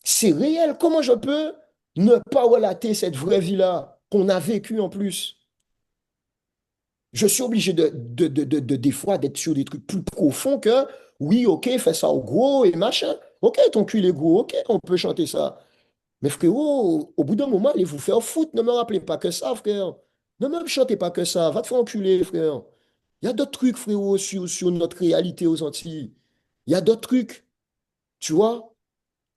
C'est réel. Comment je peux ne pas relater cette vraie vie-là qu'on a vécue en plus? Je suis obligé des fois d'être sur des trucs plus profonds que oui, ok, fais ça au gros et machin. Ok, ton cul est gros, ok, on peut chanter ça. Mais frérot, au bout d'un moment, allez vous faire foutre. Ne me rappelez pas que ça, frère. Ne me chantez pas que ça. Va te faire enculer, frère. Il y a d'autres trucs, frérot, sur notre réalité aux Antilles. Il y a d'autres trucs, tu vois.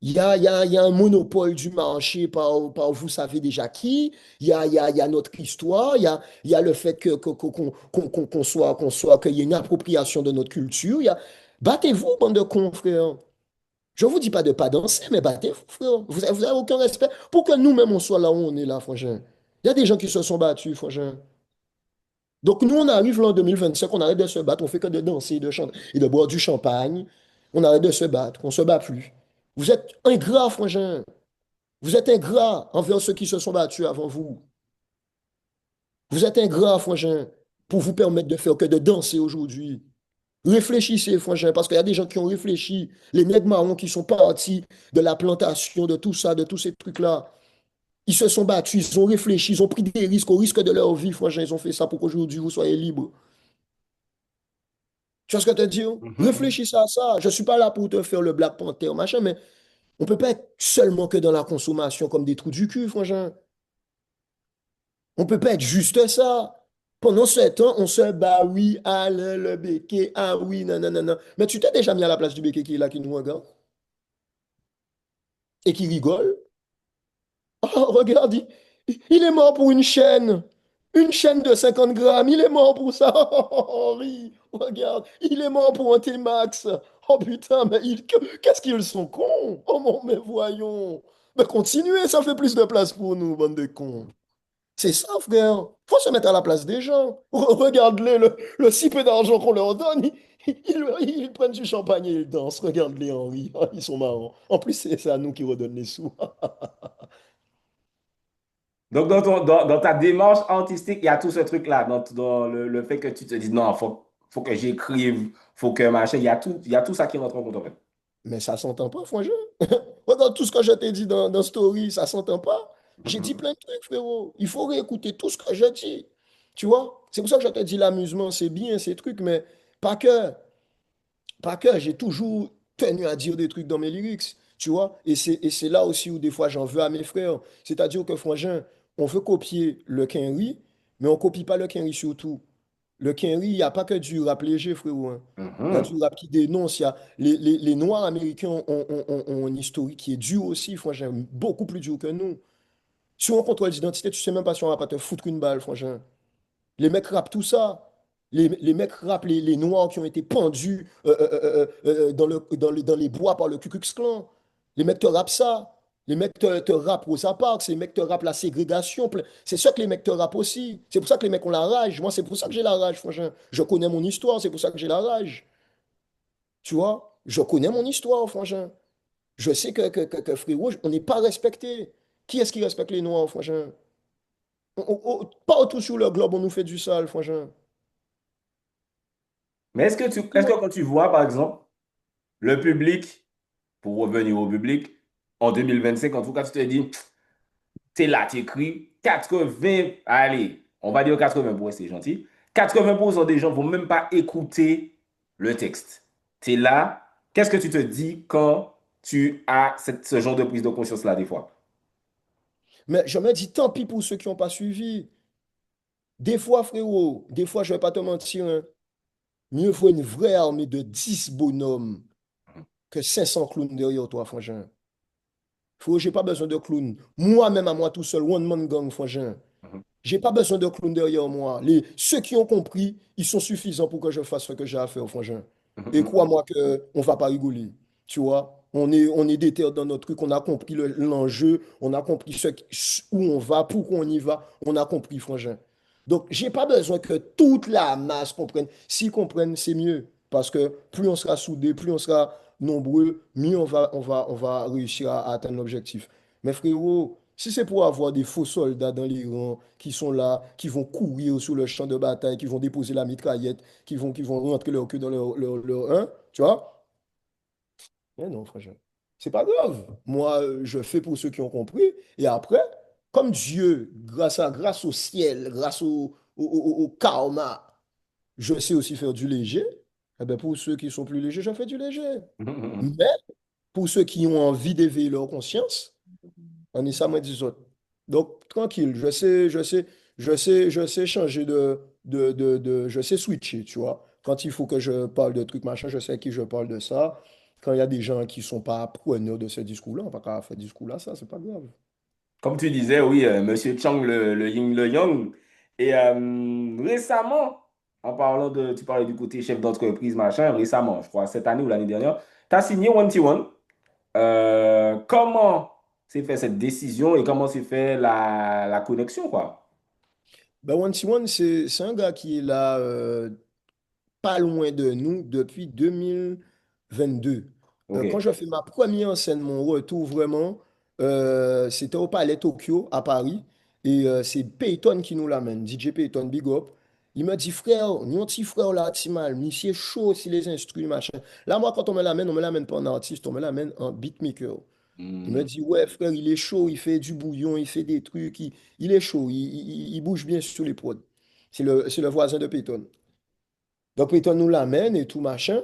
Il y a un monopole du marché par vous savez déjà qui. Il y a notre histoire. Il y a le fait qu'il y ait une appropriation de notre culture. Battez-vous, bande de cons, frère. Je ne vous dis pas de pas danser, mais battez-vous, frère. Vous avez aucun respect pour que nous-mêmes, on soit là où on est là, frangin. Il y a des gens qui se sont battus, frangin. Donc, nous, on arrive là en 2025, on arrête de se battre, on fait que de danser, de chanter et de boire du champagne. On arrête de se battre, on ne se bat plus. Vous êtes ingrats, frangin. Vous êtes ingrats envers ceux qui se sont battus avant vous. Vous êtes ingrats, frangin, pour vous permettre de faire que de danser aujourd'hui. Réfléchissez, frangin, parce qu'il y a des gens qui ont réfléchi. Les nègres marrons qui sont partis de la plantation, de tout ça, de tous ces trucs-là. Ils se sont battus, ils ont réfléchi, ils ont pris des risques au risque de leur vie, frangin. Ils ont fait ça pour qu'aujourd'hui vous soyez libres. Tu vois ce que je te dis? Mhm. Réfléchissez à ça. Je ne suis pas là pour te faire le Black Panther, machin, mais on ne peut pas être seulement que dans la consommation comme des trous du cul, frangin. On ne peut pas être juste ça. Pendant ce temps, on se bat, oui, allez, le béquet, ah oui, non, non, non, non. Mais tu t'es déjà mis à la place du béquet qui est là, qui nous regarde et qui rigole. Oh, regarde, il est mort pour une chaîne. Une chaîne de 50 grammes, il est mort pour ça. Henri, regarde, il est mort pour un T-Max. Oh putain, mais qu'est-ce qu'ils sont cons. Oh mon, mais voyons. Mais continuez, ça fait plus de place pour nous, bande de cons. C'est ça, frère. Faut se mettre à la place des gens. Regarde-les, le si peu d'argent qu'on leur donne, ils prennent du champagne et ils dansent. Regarde-les, Henri. Ah, ils sont marrants. En plus, c'est à nous qui redonnent les sous. Donc, dans ta démarche artistique, il y a tout ce truc-là, dans le fait que tu te dis, non, faut que j'écrive, faut que machin, il y a tout ça qui rentre en compte, en fait. Mais ça s'entend pas, franchement. Regarde tout ce que je t'ai dit dans Story, ça s'entend pas. J'ai dit plein de trucs, frérot. Il faut réécouter tout ce que je dis. Tu vois? C'est pour ça que je te dis l'amusement, c'est bien, ces trucs, mais pas que. Pas que. J'ai toujours tenu à dire des trucs dans mes lyrics. Tu vois? Et c'est là aussi où des fois j'en veux à mes frères. C'est-à-dire que, frangin, on veut copier le Kenry, mais on copie pas le Kenry surtout. Le Kenry, il n'y a pas que du rap léger, frérot, hein. Il y a du Mhm. rap qui dénonce. Les Noirs américains ont un historique qui est dur aussi, franchement, beaucoup plus dur que nous. Si on contrôle d'identité, tu sais même pas si on va pas te foutre une balle, franchement. Les mecs rappent tout ça. Les mecs rappent les Noirs qui ont été pendus dans les bois par le Ku Klux Klan. Les mecs te rappent ça. Les mecs te rappent Rosa Parks. Les mecs te rappent la ségrégation. C'est ça que les mecs te rappent aussi. C'est pour ça que les mecs ont la rage. Moi, c'est pour ça que j'ai la rage, franchement. Je connais mon histoire, c'est pour ça que j'ai la rage. Tu vois? Je connais mon histoire, franchement. Je sais que frérot, on n'est pas respecté. Qui est-ce qui respecte les Noirs, franchement? Partout sur le globe, on nous fait du sale, franchement. Mais est-ce que quand tu vois, par exemple, le public, pour revenir au public, en 2025, en tout cas, tu te dis, t'es là, t'écris 80, allez, on va dire 80 pour rester gentil. 80% des gens vont même pas écouter le texte. T'es là, qu'est-ce que tu te dis quand tu as ce genre de prise de conscience-là des fois? Mais je me dis, tant pis pour ceux qui n'ont pas suivi. Des fois, frérot, des fois, je ne vais pas te mentir, hein, mieux vaut une vraie armée de 10 bonhommes que 500 clowns derrière toi, frangin. Frérot, j'ai pas besoin de clowns. Moi-même, à moi tout seul, one man gang, frangin. Mhm, J'ai pas besoin de clowns derrière moi. Ceux qui ont compris, ils sont suffisants pour que je fasse ce que j'ai à faire, frangin. mhm, Et mhm. crois-moi que on va pas rigoler. Tu vois, on est déter dans notre truc, on a compris l'enjeu, on a compris où on va, pourquoi on y va, on a compris, frangin. Donc, j'ai pas besoin que toute la masse comprenne. S'ils comprennent, c'est mieux. Parce que plus on sera soudés, plus on sera nombreux, mieux on va réussir à atteindre l'objectif. Mais frérot, si c'est pour avoir des faux soldats dans les rangs qui sont là, qui vont courir sur le champ de bataille, qui vont déposer la mitraillette, qui vont rentrer leur queue dans hein, tu vois? Mais non, frère. C'est pas grave. Moi, je fais pour ceux qui ont compris. Et après, comme Dieu, grâce au ciel, grâce au karma, je sais aussi faire du léger. Eh ben, pour ceux qui sont plus légers, je fais du léger. Mais pour ceux qui ont envie d'éveiller leur conscience, on est ça, moi, des autres. Donc, tranquille, je sais changer je sais switcher, tu vois. Quand il faut que je parle de trucs, machin, je sais à qui je parle de ça. Quand il y a des gens qui sont pas preneurs de ce discours-là, on va pas faire ce discours-là, ça, c'est pas grave. Comme tu disais, oui, Monsieur Chang, le yin, le yang. Et récemment, tu parlais du côté chef d'entreprise, machin, récemment, je crois, cette année ou l'année dernière, tu as signé One T One. Comment s'est fait cette décision et comment s'est fait la connexion, quoi? Ben, One t One, c'est un gars qui est là, pas loin de nous depuis 2022. Quand OK. je fais ma première scène, mon retour vraiment, c'était au Palais Tokyo à Paris. Et c'est Peyton qui nous l'amène, DJ Peyton, big up. Il m'a dit, frère, nous, petit frère là, Timal, monsieur chaud si les instruments, machin. Là, moi, quand on me l'amène pas en artiste, on me l'amène en beatmaker. Il me Hmm. dit, ouais, frère, il est chaud, il fait du bouillon, il fait des trucs, il est chaud, il bouge bien sur les prods. C'est le voisin de Peyton. Donc, Peyton nous l'amène et tout machin.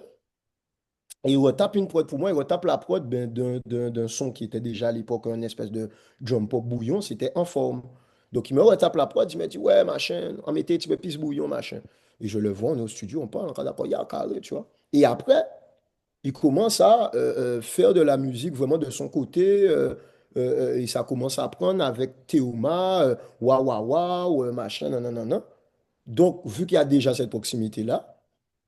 Et il retape une prod pour moi, il retape la prod ben, d'un son qui était déjà à l'époque une espèce de drum pop bouillon, c'était en forme. Donc il me retape la prod, il me dit, ouais, machin, on mettait un petit peu plus bouillon, machin. Et je le vois, on est au studio, on parle, on est d'accord, il y a carré, tu vois. Et après, il commence à faire de la musique vraiment de son côté. et ça commence à prendre avec Théoma, Waouh Waouh Waouh, machin, non, non, non, non. Donc, vu qu'il y a déjà cette proximité-là,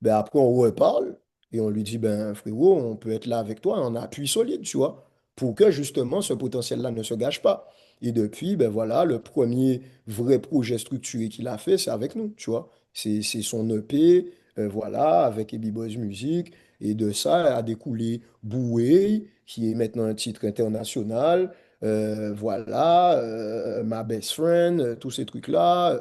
ben après, on reparle et on lui dit, ben frérot, on peut être là avec toi, on a appui solide, tu vois, pour que justement ce potentiel-là ne se gâche pas. Et depuis, ben voilà, le premier vrai projet structuré qu'il a fait, c'est avec nous, tu vois. C'est son EP, voilà, avec Ebi Boys Music. Et de ça a découlé Boué, qui est maintenant un titre international. Voilà, Ma Best Friend, tous ces trucs-là.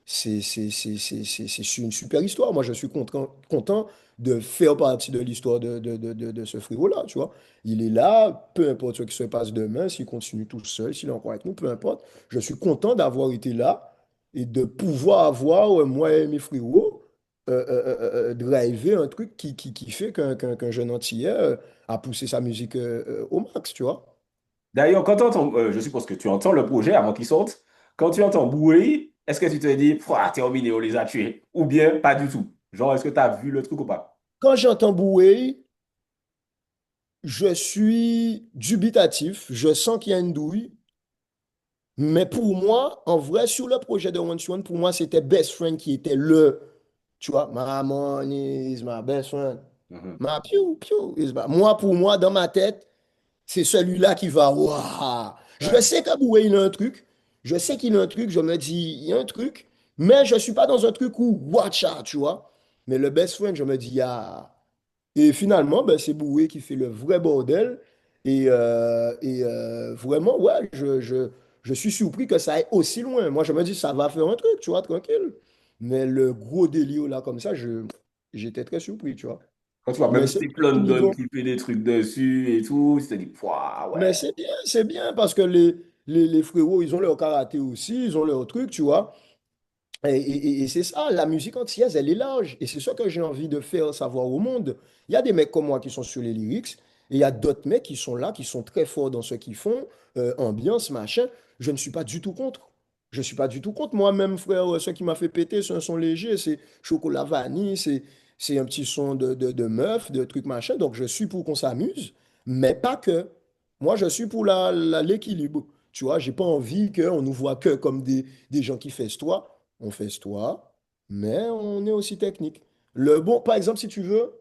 C'est une super histoire. Moi, je suis content de faire partie de l'histoire de ce frérot-là, tu vois. Il est là, peu importe ce qui se passe demain, s'il continue tout seul, s'il est encore avec nous, peu importe. Je suis content d'avoir été là et de pouvoir avoir, moi et mes frérots, driver un truc qui fait qu'un jeune Antillais a poussé sa musique au max, tu vois. D'ailleurs, quand tu entends, je suppose que tu entends le projet avant qu'il sorte. Quand tu entends Boué, est-ce que tu te dis, Pouah, terminé, on les a tués? Ou bien pas du tout? Genre, est-ce que tu as vu le truc ou pas? Quand j'entends Boué, je suis dubitatif, je sens qu'il y a une douille, mais pour moi, en vrai, sur le projet de One to One, pour moi, c'était Best Friend qui était tu vois, my money is my best friend. Mhm. Ma pew, pew is my... Moi, pour moi, dans ma tête, c'est celui-là qui va, waouh. Je Ouais. sais qu'Aboué, il a un truc, je sais qu'il a un truc, je me dis, il y a un truc, mais je ne suis pas dans un truc où, watch out, tu vois. Mais le Best Friend, je me dis, ah. Et finalement, ben, c'est Boué qui fait le vrai bordel. Vraiment, ouais, je suis surpris que ça aille aussi loin. Moi, je me dis, ça va faire un truc, tu vois, tranquille. Mais le gros délire là, comme ça, j'étais très surpris, tu vois. Quand tu vois Mais même c'est Steve au London niveau. qui fait des trucs dessus et tout, tu te dis, Pouah, Mais ouais. c'est bien parce que les frérots, ils ont leur karaté aussi, ils ont leur truc, tu vois. Et c'est ça, la musique antillaise, elle est large. Et c'est ça que j'ai envie de faire savoir au monde. Il y a des mecs comme moi qui sont sur les lyrics, et il y a d'autres mecs qui sont là, qui sont très forts dans ce qu'ils font, ambiance, machin. Je ne suis pas du tout contre. Je ne suis pas du tout contre. Moi-même, frère, ce qui m'a fait péter, c'est un son léger, c'est chocolat vanille, c'est un petit son de meuf, de trucs machin. Donc je suis pour qu'on s'amuse, mais pas que. Moi, je suis pour l'équilibre. Tu vois, j'ai pas envie qu'on nous voit que comme des gens qui festoient. On festoie, mais on est aussi technique. Par exemple, si tu veux,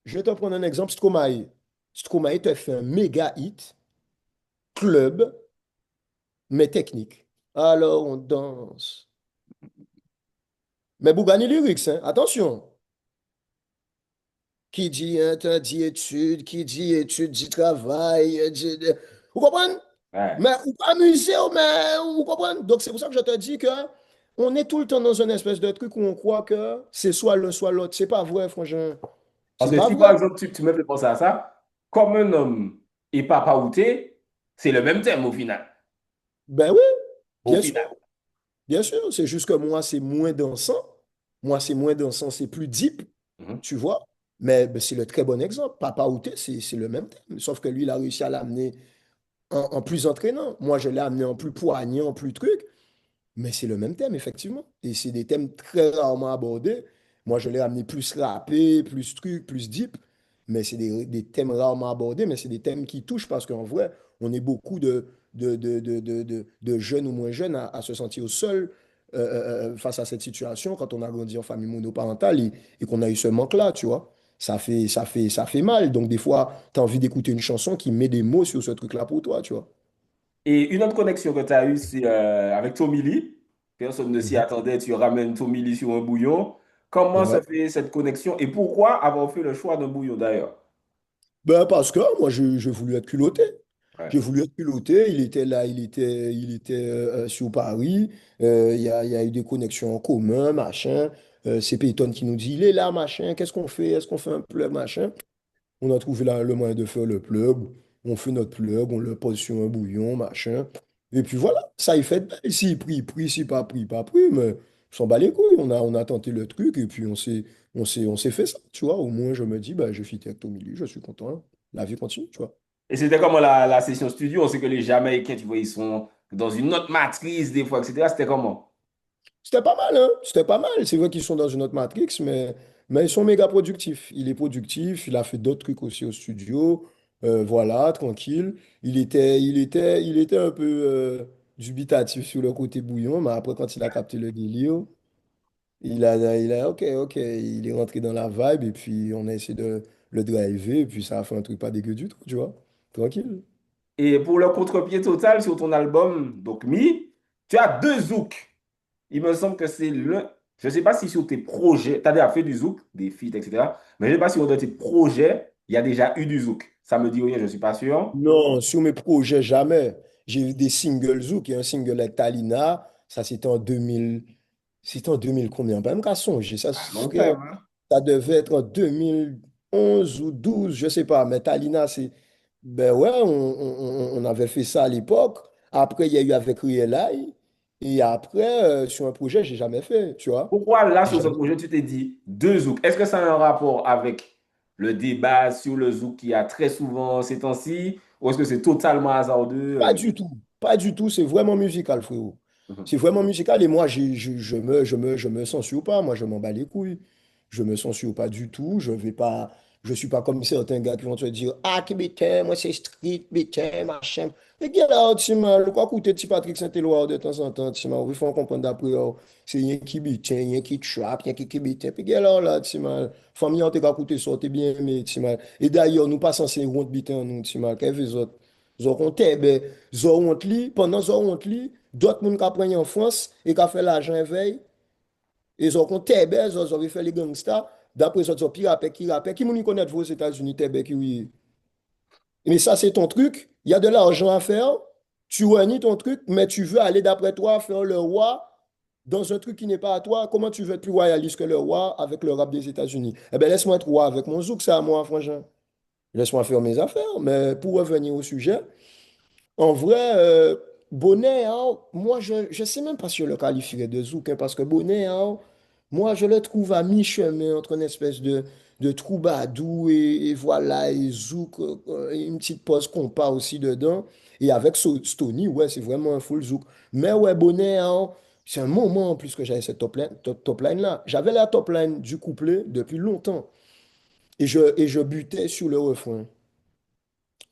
je vais te prendre un exemple, Stromae. Stromae te fait un méga hit, club, mais technique. Alors on danse. Mais Bougani Lyrics, hein, attention. Qui dit dit études, qui dit études, dit travail, Vous comprenez? Ouais. Mais ou pas musée, mais vous comprenez? Donc c'est pour ça que je te dis que on est tout le temps dans une espèce de truc où on croit que c'est soit l'un, soit l'autre. C'est pas vrai, franchement. Parce C'est que pas si vrai. par exemple, tu me fais penser à ça, comme un homme et papa outé, c'est le même thème au final. Ben oui, Au bien sûr, final. bien sûr. C'est juste que moi, c'est moins dansant. Moi, c'est moins dansant, c'est plus deep, Mhm. tu vois. Mais ben, c'est le très bon exemple. Papa Outé, c'est le même thème. Sauf que lui, il a réussi à l'amener en plus entraînant. Moi, je l'ai amené en plus poignant, en plus truc. Mais c'est le même thème, effectivement. Et c'est des thèmes très rarement abordés. Moi, je l'ai amené plus rappé, plus truc, plus deep. Mais c'est des thèmes rarement abordés, mais c'est des thèmes qui touchent parce qu'en vrai, on est beaucoup de jeunes ou moins jeunes à se sentir seuls face à cette situation quand on a grandi en famille monoparentale et qu'on a eu ce manque-là, tu vois. Ça fait mal. Donc, des fois, tu as envie d'écouter une chanson qui met des mots sur ce truc-là pour toi, tu vois. Et une autre connexion que tu as eue, c'est avec Tommy Lee. Personne ne s'y Mhm. attendait. Tu ramènes Tommy Lee sur un bouillon. Comment se Ouais. fait cette connexion et pourquoi avoir fait le choix d'un bouillon d'ailleurs? Ben parce que moi, j'ai voulu être culotté. Ouais. J'ai voulu être culotté. Il était là, il était sur Paris. Il y a eu des connexions en commun, machin. C'est Peyton qui nous dit, il est là, machin. Qu'est-ce qu'on fait? Est-ce qu'on fait un plug, machin? On a trouvé le moyen de faire le plug. On fait notre plug, on le pose sur un bouillon, machin. Et puis voilà, ça y fait. Ben, s'il pris, s'il pas pris, pas pris. Mais on s'en bat les couilles. On a tenté le truc et puis on s'est fait ça, tu vois. Au moins, je me dis, bah, j'ai fité avec Tommy Lee, je suis content, hein. La vie continue, tu vois. Et c'était comment la session studio? On sait que les Jamaïcains, tu vois, ils sont dans une autre matrice des fois, etc. C'était comment? C'était pas mal, hein. C'était pas mal. C'est vrai qu'ils sont dans une autre matrix, mais ils sont méga productifs. Il est productif, il a fait d'autres trucs aussi au studio. Voilà, tranquille. Il était un peu dubitatif sur le côté bouillon, mais après, quand il a capté le délire, ok, ok, il est rentré dans la vibe, et puis on a essayé de le driver, et puis ça a fait un truc pas dégueu du tout, tu vois. Tranquille. Et pour le contre-pied total sur ton album, donc Mi, tu as deux zouks. Il me semble que c'est le. Je ne sais pas si sur tes projets, tu as déjà fait du zouk, des feats, etc. Mais je ne sais pas si dans tes projets, il y a déjà eu du zouk. Ça me dit rien, je ne suis pas sûr. Non, sur mes projets, jamais. J'ai eu des singles Zouk et un single avec Talina. Ça, c'était en 2000. C'était en 2000 combien? Pas même qu'à songer. Ça, À long terme, hein. ça devait être en 2011 ou 12, je sais pas. Mais Talina, c'est. Ben ouais, on avait fait ça à l'époque. Après, il y a eu avec Riel Eye. Et après, sur un projet, j'ai jamais fait, tu vois. Pourquoi là, sur ce Jamais. projet, tu t'es dit deux zouks? Est-ce que ça a un rapport avec le débat sur le zouk qu'il y a très souvent ces temps-ci? Ou est-ce que c'est totalement hasardeux? Pas du tout. Pas du tout. C'est vraiment musical, frérot. Mhm. C'est vraiment musical. Et moi, je me censure pas. Moi, je m'en bats les couilles. Je me censure pas du tout. Je vais pas. Je suis pas comme certains gars qui vont te dire, ah, qui bétain, moi, c'est street, bétain, machin. Mais get out, tu mal. Quoi coûter petit Patrick Saint-Éloi de temps en temps, tu mal. Il faut comprendre d'après, oh, c'est rien qui bétain, rien qui trap, rien qui bétain. Puis get out, là, tu mal. Famille, on t'a qu'à coûter ça, t'es bien aimé, tu mal. Et d'ailleurs, nous pas censés rond bétain, nous, tu mal. Qu'est-ce que les autres? Zoron tebe, zoron li, pendant zoron li, d'autres moun ka prennent en France et ka fait l'argent veille, et zoron tebe, zori fait les gangsters, d'après ça, qui rappelle, qui moun y connaît aux États-Unis, tebe qui oui. Mais ça, c'est ton truc, il y a de l'argent à faire, tu renies ton truc, mais tu veux aller d'après toi faire le roi dans un truc qui n'est pas à toi. Comment tu veux être plus royaliste que le roi avec le rap des États-Unis? Eh bien, laisse-moi être roi avec mon zouk, c'est à moi, frangin. Laisse-moi faire mes affaires, mais pour revenir au sujet, en vrai, Bonnet, hein, moi, je ne sais même pas si je le qualifierais de zouk, hein, parce que Bonnet, hein, moi, je le trouve à mi-chemin entre une espèce de troubadour et voilà, et zouk, une petite pause compas aussi dedans. Et avec Stony, ouais, c'est vraiment un full zouk. Mais ouais, Bonnet, hein, c'est un moment en plus que j'avais cette top line-là. J'avais la top line du couplet depuis longtemps. Et je butais sur le refrain.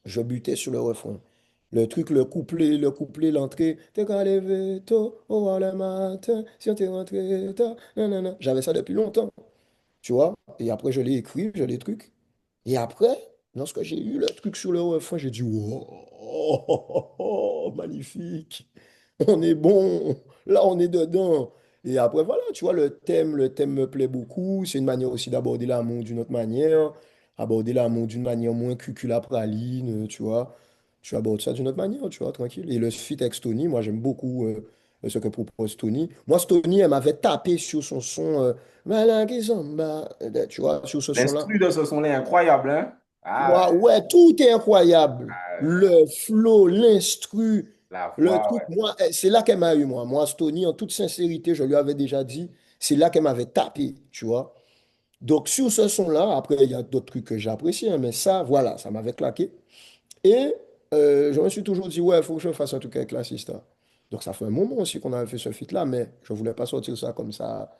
Je butais sur le refrain. Le truc, l'entrée. T'es qu'à lever tôt, au revoir le matin, si on t'est rentré tard, nanana. J'avais ça depuis longtemps, tu vois. Et après, je l'ai écrit, je l'ai truc. Et après, lorsque j'ai eu le truc sur le refrain, j'ai dit, wow, oh, oh, oh, magnifique. On est bon. Là, on est dedans. Et après, voilà, tu vois, le thème me plaît beaucoup. C'est une manière aussi d'aborder l'amour d'une autre manière. Aborder l'amour d'une manière moins cuculapraline, tu vois. Tu abordes ça d'une autre manière, tu vois, tranquille. Et le feat avec Stony, moi, j'aime beaucoup ce que propose Stony. Moi, Stony, elle m'avait tapé sur son son Malaki Samba, tu vois, sur ce son-là. L'instru de ce son-là est incroyable, hein? Ah, Ouais, ouais, tout est incroyable. Le flow, l'instru, la le voix, truc. ouais. Moi, c'est là qu'elle m'a eu, moi. Moi, Stony, en toute sincérité, je lui avais déjà dit, c'est là qu'elle m'avait tapé, tu vois. Donc, sur ce son-là, après, il y a d'autres trucs que j'apprécie, hein, mais ça, voilà, ça m'avait claqué. Et je me suis toujours dit, ouais, il faut que je fasse un truc avec la Sista. Donc, ça fait un moment aussi qu'on avait fait ce feat-là, mais je voulais pas sortir ça comme ça,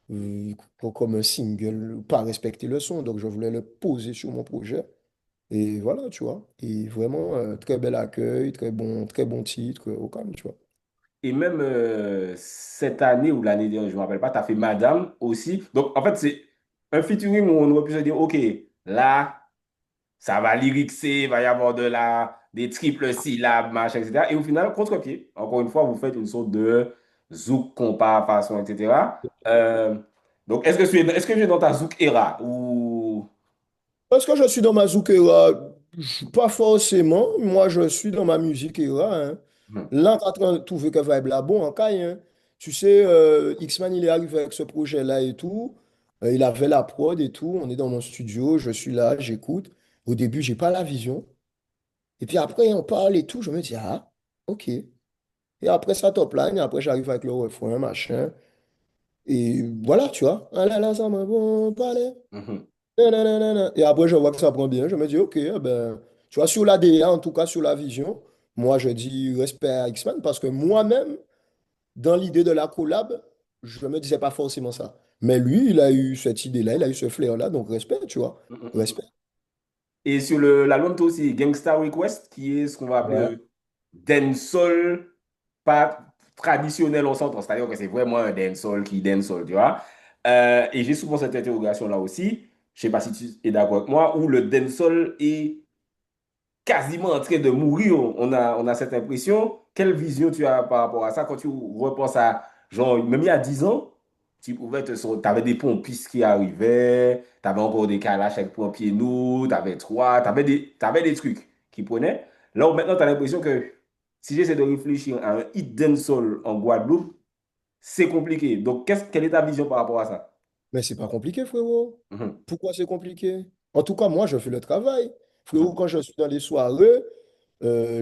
comme un single, pas respecter le son. Donc, je voulais le poser sur mon projet. Et voilà, tu vois. Et vraiment, très bel accueil, très bon titre, au calme, tu vois. Et même cette année ou l'année dernière, je ne me rappelle pas, tu as fait Madame aussi. Donc, en fait, c'est un featuring où on aurait pu se dire, OK, là, ça va lyrixer, il va y avoir des triples syllabes, machin, etc. Et au final, contre-pied, encore une fois, vous faites une sorte de zouk compas, façon, etc. Donc, est-ce que tu es dans ta zouk era ou... Parce que je suis dans ma zoukera, pas forcément. Moi, je suis dans ma musique era, hein. Hmm. Là, tu es en train de trouver que vibe là, bon, en caille, hein. Tu sais, X-Man, il est arrivé avec ce projet-là et tout. Il avait la prod et tout. On est dans mon studio, je suis là, j'écoute. Au début, j'ai pas la vision. Et puis après, on parle et tout. Je me dis, ah, ok. Et après, ça top line. Et après, j'arrive avec le refrain, machin. Et voilà, tu vois. Ah là là, ça m'a bon parler. Mhm. Nanana. Et après, je vois que ça prend bien. Je me dis, ok, eh ben, tu vois, sur la DA, en tout cas sur la vision, moi, je dis respect à X-Men parce que moi-même, dans l'idée de la collab, je me disais pas forcément ça. Mais lui, il a eu cette idée-là, il a eu ce flair-là, donc respect, tu vois. Mhm, mhm. Respect. Et sur l'album, tu as aussi Gangsta Request, qui est ce qu'on va appeler Ouais. le dancehall, pas traditionnel au centre, c'est-à-dire que c'est vraiment un dancehall qui dancehall, tu vois. Et j'ai souvent cette interrogation-là aussi, je sais pas si tu es d'accord avec moi, où le dancehall est quasiment en train de mourir. On a cette impression. Quelle vision tu as par rapport à ça quand tu repenses à, genre, même il y a 10 ans, tu pouvais tu avais des pompistes qui arrivaient, tu avais encore des calages avec pompiers nous, tu avais trois, t'avais des trucs qui prenaient. Là, maintenant, tu as l'impression que si j'essaie de réfléchir à un hit dancehall en Guadeloupe, c'est compliqué. Donc, quelle est ta vision par rapport à ça? Mais c'est pas compliqué, frérot. Mhm, Pourquoi c'est compliqué? En tout cas, moi, je fais le travail. Frérot, mhm, quand je suis dans les soirées,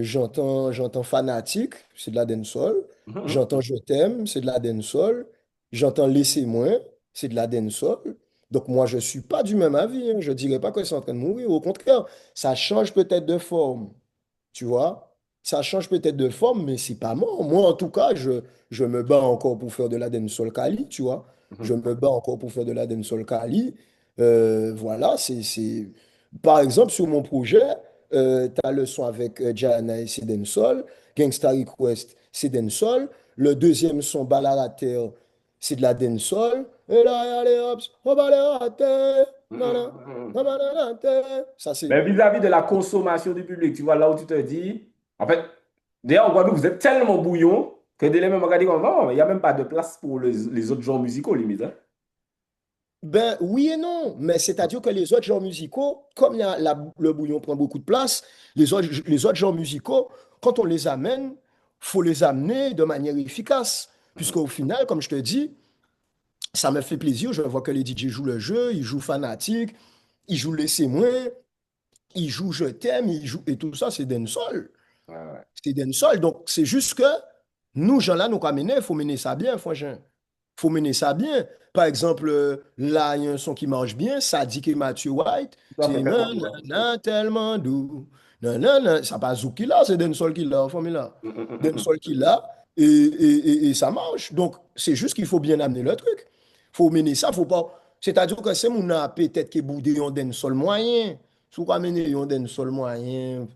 j'entends Fanatique, c'est de la dancehall. mhm, J'entends Je t'aime, c'est de la dancehall. J'entends Laissez-moi, c'est de la dancehall. Donc moi, je ne suis pas du même avis, hein. Je ne dirais pas que c'est en train de mourir. Au contraire, ça change peut-être de forme. Tu vois? Ça change peut-être de forme, mais c'est pas mort. Moi, en tout cas, je me bats encore pour faire de la dancehall Kali, tu vois? Je mhm, me bats encore pour faire de la dancehall Kali. Voilà, Par exemple, sur mon projet, tu as le son avec Jana et c'est dancehall. Gangsta Request, c'est dancehall. Le deuxième son, Balarater, c'est de la dancehall. Et là, y a les hops, oh, Balarater, mhm, nana, mhm. Balarater. Ça, c'est... Mais vis-à-vis de la consommation du public, tu vois, là où tu te dis, en fait, d'ailleurs, en Guadeloupe, vous êtes tellement bouillon que dès les mêmes regardez comme, oh, il n'y a même pas de place pour les autres genres musicaux, limite, hein. Ben oui et non, mais c'est-à-dire que les autres genres musicaux, comme le bouillon prend beaucoup de place, les autres genres musicaux, quand on les amène, faut les amener de manière efficace. Mhm, Puisqu'au final, comme je te dis, ça me fait plaisir, je vois que les DJ jouent le jeu, ils jouent Fanatique, ils jouent Laissez-moi, ils jouent Je t'aime, ils jouent... Et tout ça, c'est dancehall. ouais, ouais. C'est dancehall. Donc, c'est juste que nous, gens-là, nous ramener, il faut mener ça bien, franchement. Faut mener ça bien. Par exemple, là, il y a un son qui marche bien, ça dit que Matthew White, Tout à fait, c'est fais comme toi. nanana, tellement doux. Nanana, ça pas Zouk qui l'a, c'est Dancehall qui l'a, formula. Dancehall qui l'a, et ça marche. Donc, c'est juste qu'il faut bien amener le truc. Faut mener ça, faut pas. C'est-à-dire que c'est mon peut-être que boudé un Dancehall moyen. Si vous amener un Dancehall moyen,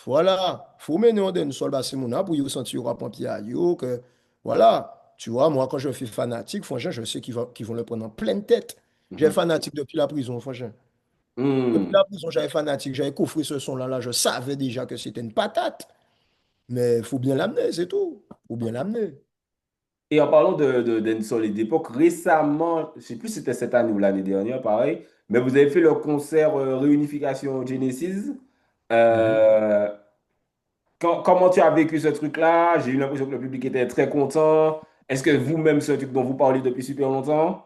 voilà, faut mener un dancehall bah, c'est mon pour y sentir au pompier à yo que voilà, tu vois, moi quand je fais fanatique, franchement, je sais qu'ils vont le prendre en pleine tête. J'ai Mhm, fanatique depuis la prison, franchement. Depuis mhm. la prison, j'avais fanatique, j'avais coffré ce son-là, là, je savais déjà que c'était une patate. Mais il faut bien l'amener, c'est tout. Faut bien l'amener. Et en parlant de dancehall et d'époque, récemment, je ne sais plus si c'était cette année ou l'année dernière, pareil, mais vous avez fait le concert Réunification Genesis. Mhm. Euh, comment tu as vécu ce truc-là? J'ai eu l'impression que le public était très content. Est-ce que vous-même, c'est un truc dont vous parlez depuis super longtemps?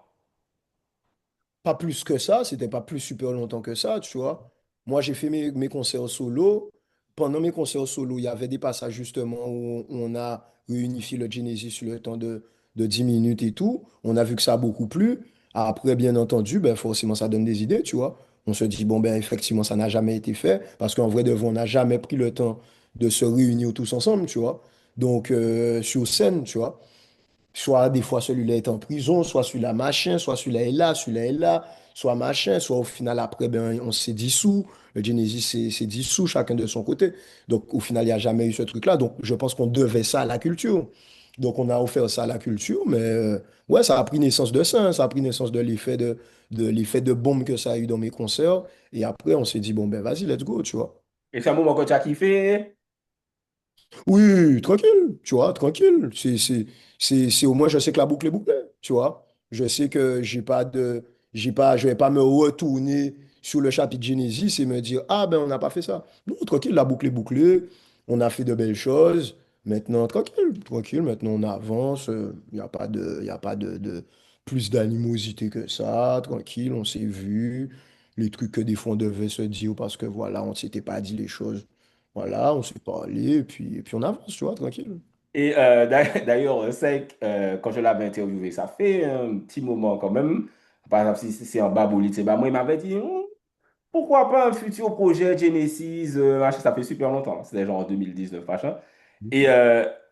Pas plus que ça, c'était pas plus super longtemps que ça, tu vois. Moi, j'ai fait mes concerts solo. Pendant mes concerts solo, il y avait des passages justement où on a réunifié le Genesis sur le temps de 10 minutes et tout. On a vu que ça a beaucoup plu. Après, bien entendu, ben, forcément, ça donne des idées, tu vois. On se dit, bon, ben, effectivement, ça n'a jamais été fait parce qu'en vrai de vrai, on n'a jamais pris le temps de se réunir tous ensemble, tu vois. Donc, sur scène, tu vois. Soit des fois celui-là est en prison, soit celui-là machin, soit celui-là est là, soit machin, soit au final après ben, on s'est dissous, le Genesis s'est dissous chacun de son côté. Donc au final il n'y a jamais eu ce truc-là. Donc je pense qu'on devait ça à la culture. Donc on a offert ça à la culture, mais ouais, ça a pris naissance de ça, hein. Ça a pris naissance de l'effet de bombe que ça a eu dans mes concerts. Et après on s'est dit bon ben vas-y, let's go, tu vois. Et c'est un moment que tu as kiffé? Oui, tranquille, tu vois, tranquille. C'est au moins, je sais que la boucle est bouclée, tu vois. Je sais que je vais pas me retourner sur le chapitre Genesis et me dire, ah ben, on n'a pas fait ça. Non, tranquille, la boucle est bouclée. On a fait de belles choses. Maintenant, tranquille, tranquille. Maintenant, on avance. Il n'y a pas de plus d'animosité que ça. Tranquille, on s'est vu. Les trucs que des fois on devait se dire parce que voilà, on ne s'était pas dit les choses. Voilà, on s'est parlé et puis on avance, tu vois, tranquille. Et d'ailleurs, c'est quand je l'avais interviewé, ça fait un petit moment quand même. Par exemple, si c'est en Babolit, c'est bah, moi, il m'avait dit, pourquoi pas un futur projet Genesis, machin, ça fait super longtemps, c'était genre en 2019, machin. Et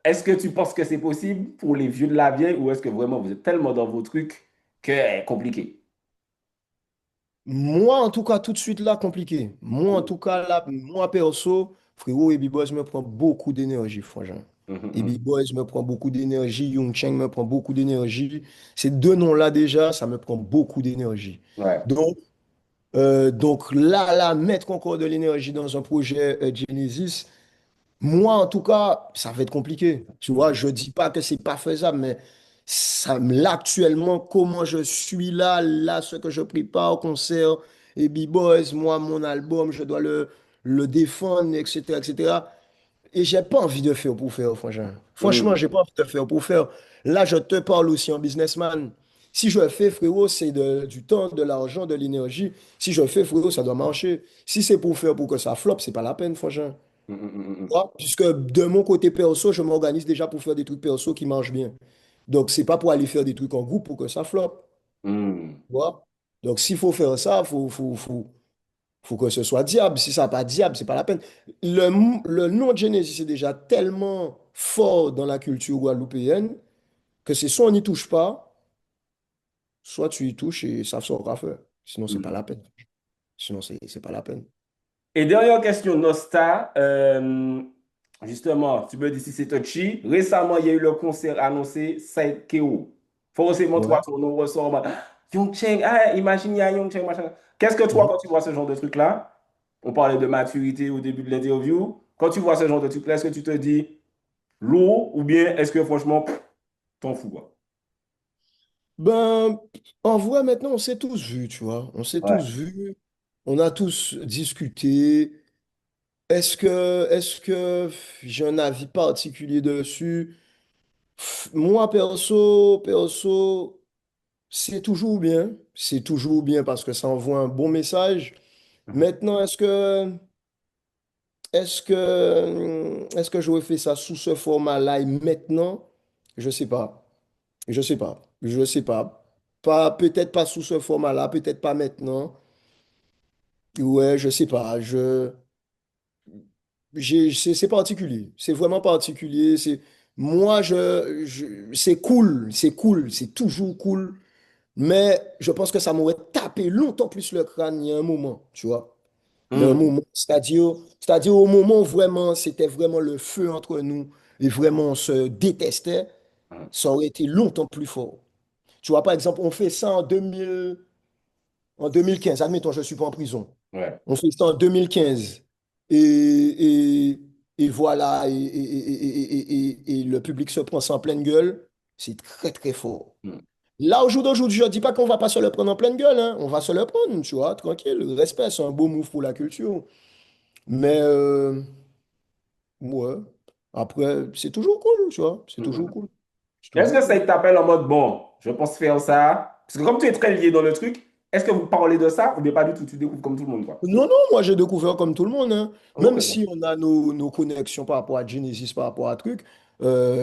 est-ce que tu penses que c'est possible pour les vieux de la vieille ou est-ce que vraiment vous êtes tellement dans vos trucs que c'est compliqué? Moi, en tout cas, tout de suite là, compliqué. Moi, en Mhm, tout cas, là, moi, perso, frérot, Ebi Boys me prend beaucoup d'énergie, franchement. mhm, Ebi Boys me prend beaucoup d'énergie, Young Cheng me prend beaucoup d'énergie. Ces deux noms-là, déjà, ça me prend beaucoup d'énergie. ouais. Donc là, mettre encore de l'énergie dans un projet Genesis, moi, en tout cas, ça va être compliqué. Tu vois, Mhm, je dis pas que c'est pas faisable, mais là, actuellement, comment je suis là, ce que je prépare au concert, et B-Boys, moi, mon album, je dois le défendre, etc., etc. Et j'ai pas envie de faire pour faire, franchement. Franchement, mhm, j'ai pas envie de faire pour faire. Là, je te parle aussi en businessman. Si je fais, frérot, c'est du temps, de l'argent, de l'énergie. Si je fais, frérot, ça doit marcher. Si c'est pour faire pour que ça flop, c'est pas la peine, franchement. mhm, mhm, Moi, puisque de mon côté perso, je m'organise déjà pour faire des trucs perso qui marchent bien. Donc, c'est pas pour aller faire des trucs en groupe pour que ça flop. mhm. Tu vois? Donc, s'il faut faire ça, faut que ce soit diable. Si ça n'est pas diable, c'est pas la peine. Le nom de Genesis est déjà tellement fort dans la culture guadeloupéenne que c'est soit on n'y touche pas, soit tu y touches et ça saura faire. Sinon, c'est pas Mhm. la peine. Sinon, c'est pas la peine. Et dernière question, Nosta. Justement, tu me dis si c'est touchy. Récemment, il y a eu le concert annoncé Side KO. Forcément, toi, Ouais. ton nom ressort en mode, ah, Yongchen, ah, imagine, il y a Yongchen, machin. Qu'est-ce que toi, Mhm. quand tu vois ce genre de truc-là, on parlait de maturité au début de l'interview, quand tu vois ce genre de truc-là, est-ce que tu te dis lourd ou bien est-ce que franchement, t'en fous, quoi? Ben, en vrai, maintenant, on s'est tous vus, tu vois. On s'est Ouais. tous vus. On a tous discuté. Est-ce que j'ai un avis particulier dessus? Moi, perso, c'est toujours bien. C'est toujours bien parce que ça envoie un bon message. Maintenant, est-ce que j'aurais fait ça sous ce format-là et maintenant? Je sais pas. Je sais pas. Je sais pas. Peut-être pas sous ce format-là, peut-être pas maintenant. Ouais, je sais pas. C'est particulier. C'est vraiment particulier. Moi, c'est cool, c'est toujours cool. Mais je pense que ça m'aurait tapé longtemps plus le crâne il y a un moment, tu vois. Il y a un Mhm. moment, c'est-à-dire au moment où vraiment, c'était vraiment le feu entre nous et vraiment on se détestait, ça aurait été longtemps plus fort. Tu vois, par exemple, on fait ça en 2015. Admettons, je ne suis pas en prison. Ouais. On fait ça en 2015. Et voilà, et le public se prend ça en pleine gueule. C'est très, très fort. Mhm. Là, au jour d'aujourd'hui, je ne dis pas qu'on va pas se le prendre en pleine gueule, hein. On va se le prendre, tu vois, tranquille. Le respect, c'est un beau move pour la culture. Mais, ouais. Après, c'est toujours cool, tu vois. C'est toujours Mhm. cool. C'est Est-ce toujours que cool. ça t'appelle en mode, bon, je pense faire ça? Parce que comme tu es très lié dans le truc, est-ce que vous parlez de ça ou bien pas du tout? Tu découvres comme tout le monde, quoi. Non, non, moi j'ai découvert comme tout le monde, hein. Ok. Même si on a nos connexions par rapport à Genesis, par rapport à truc,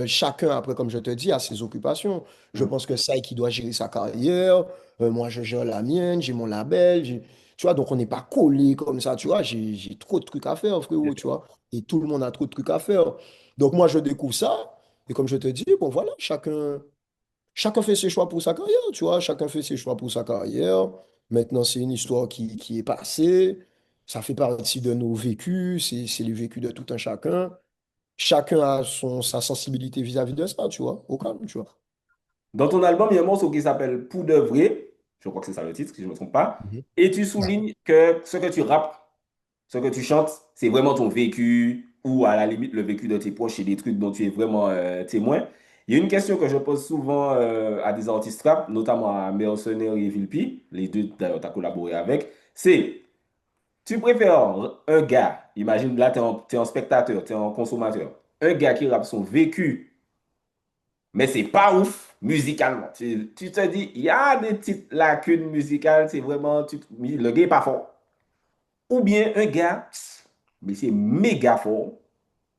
chacun, après, comme je te dis, a ses occupations. Je Mhm. pense que ça, qui doit gérer sa carrière, moi je gère la mienne, j'ai mon label, tu vois, donc on n'est pas collé comme ça, tu vois, j'ai trop de trucs à faire, Bien frérot, tu sûr. vois, et tout le monde a trop de trucs à faire. Donc moi je découvre ça, et comme je te dis, bon voilà, chacun fait ses choix pour sa carrière, tu vois. Chacun fait ses choix pour sa carrière. Maintenant, c'est une histoire qui est passée. Ça fait partie de nos vécus. C'est le vécu de tout un chacun. Chacun a sa sensibilité vis-à-vis de ça, tu vois. Au calme, tu vois. Dans ton album, il y a un morceau qui s'appelle Pour de vrai. Je crois que c'est ça le titre, si je ne me trompe pas. Mhm. Et tu soulignes que ce que tu rappes, ce que tu chantes, c'est vraiment ton vécu ou à la limite le vécu de tes proches et des trucs dont tu es vraiment témoin. Il y a une question que je pose souvent à des artistes rap, notamment à Mercenaire et Vilpi, les deux d'ailleurs tu as collaboré avec, c'est tu préfères un gars, imagine là t'es un spectateur, tu es un consommateur, un gars qui rappe son vécu, mais c'est pas ouf musicalement. Tu te dis, il y a des petites lacunes musicales, c'est vraiment, le gars est pas fort. Ou bien un gars, mais c'est méga fort,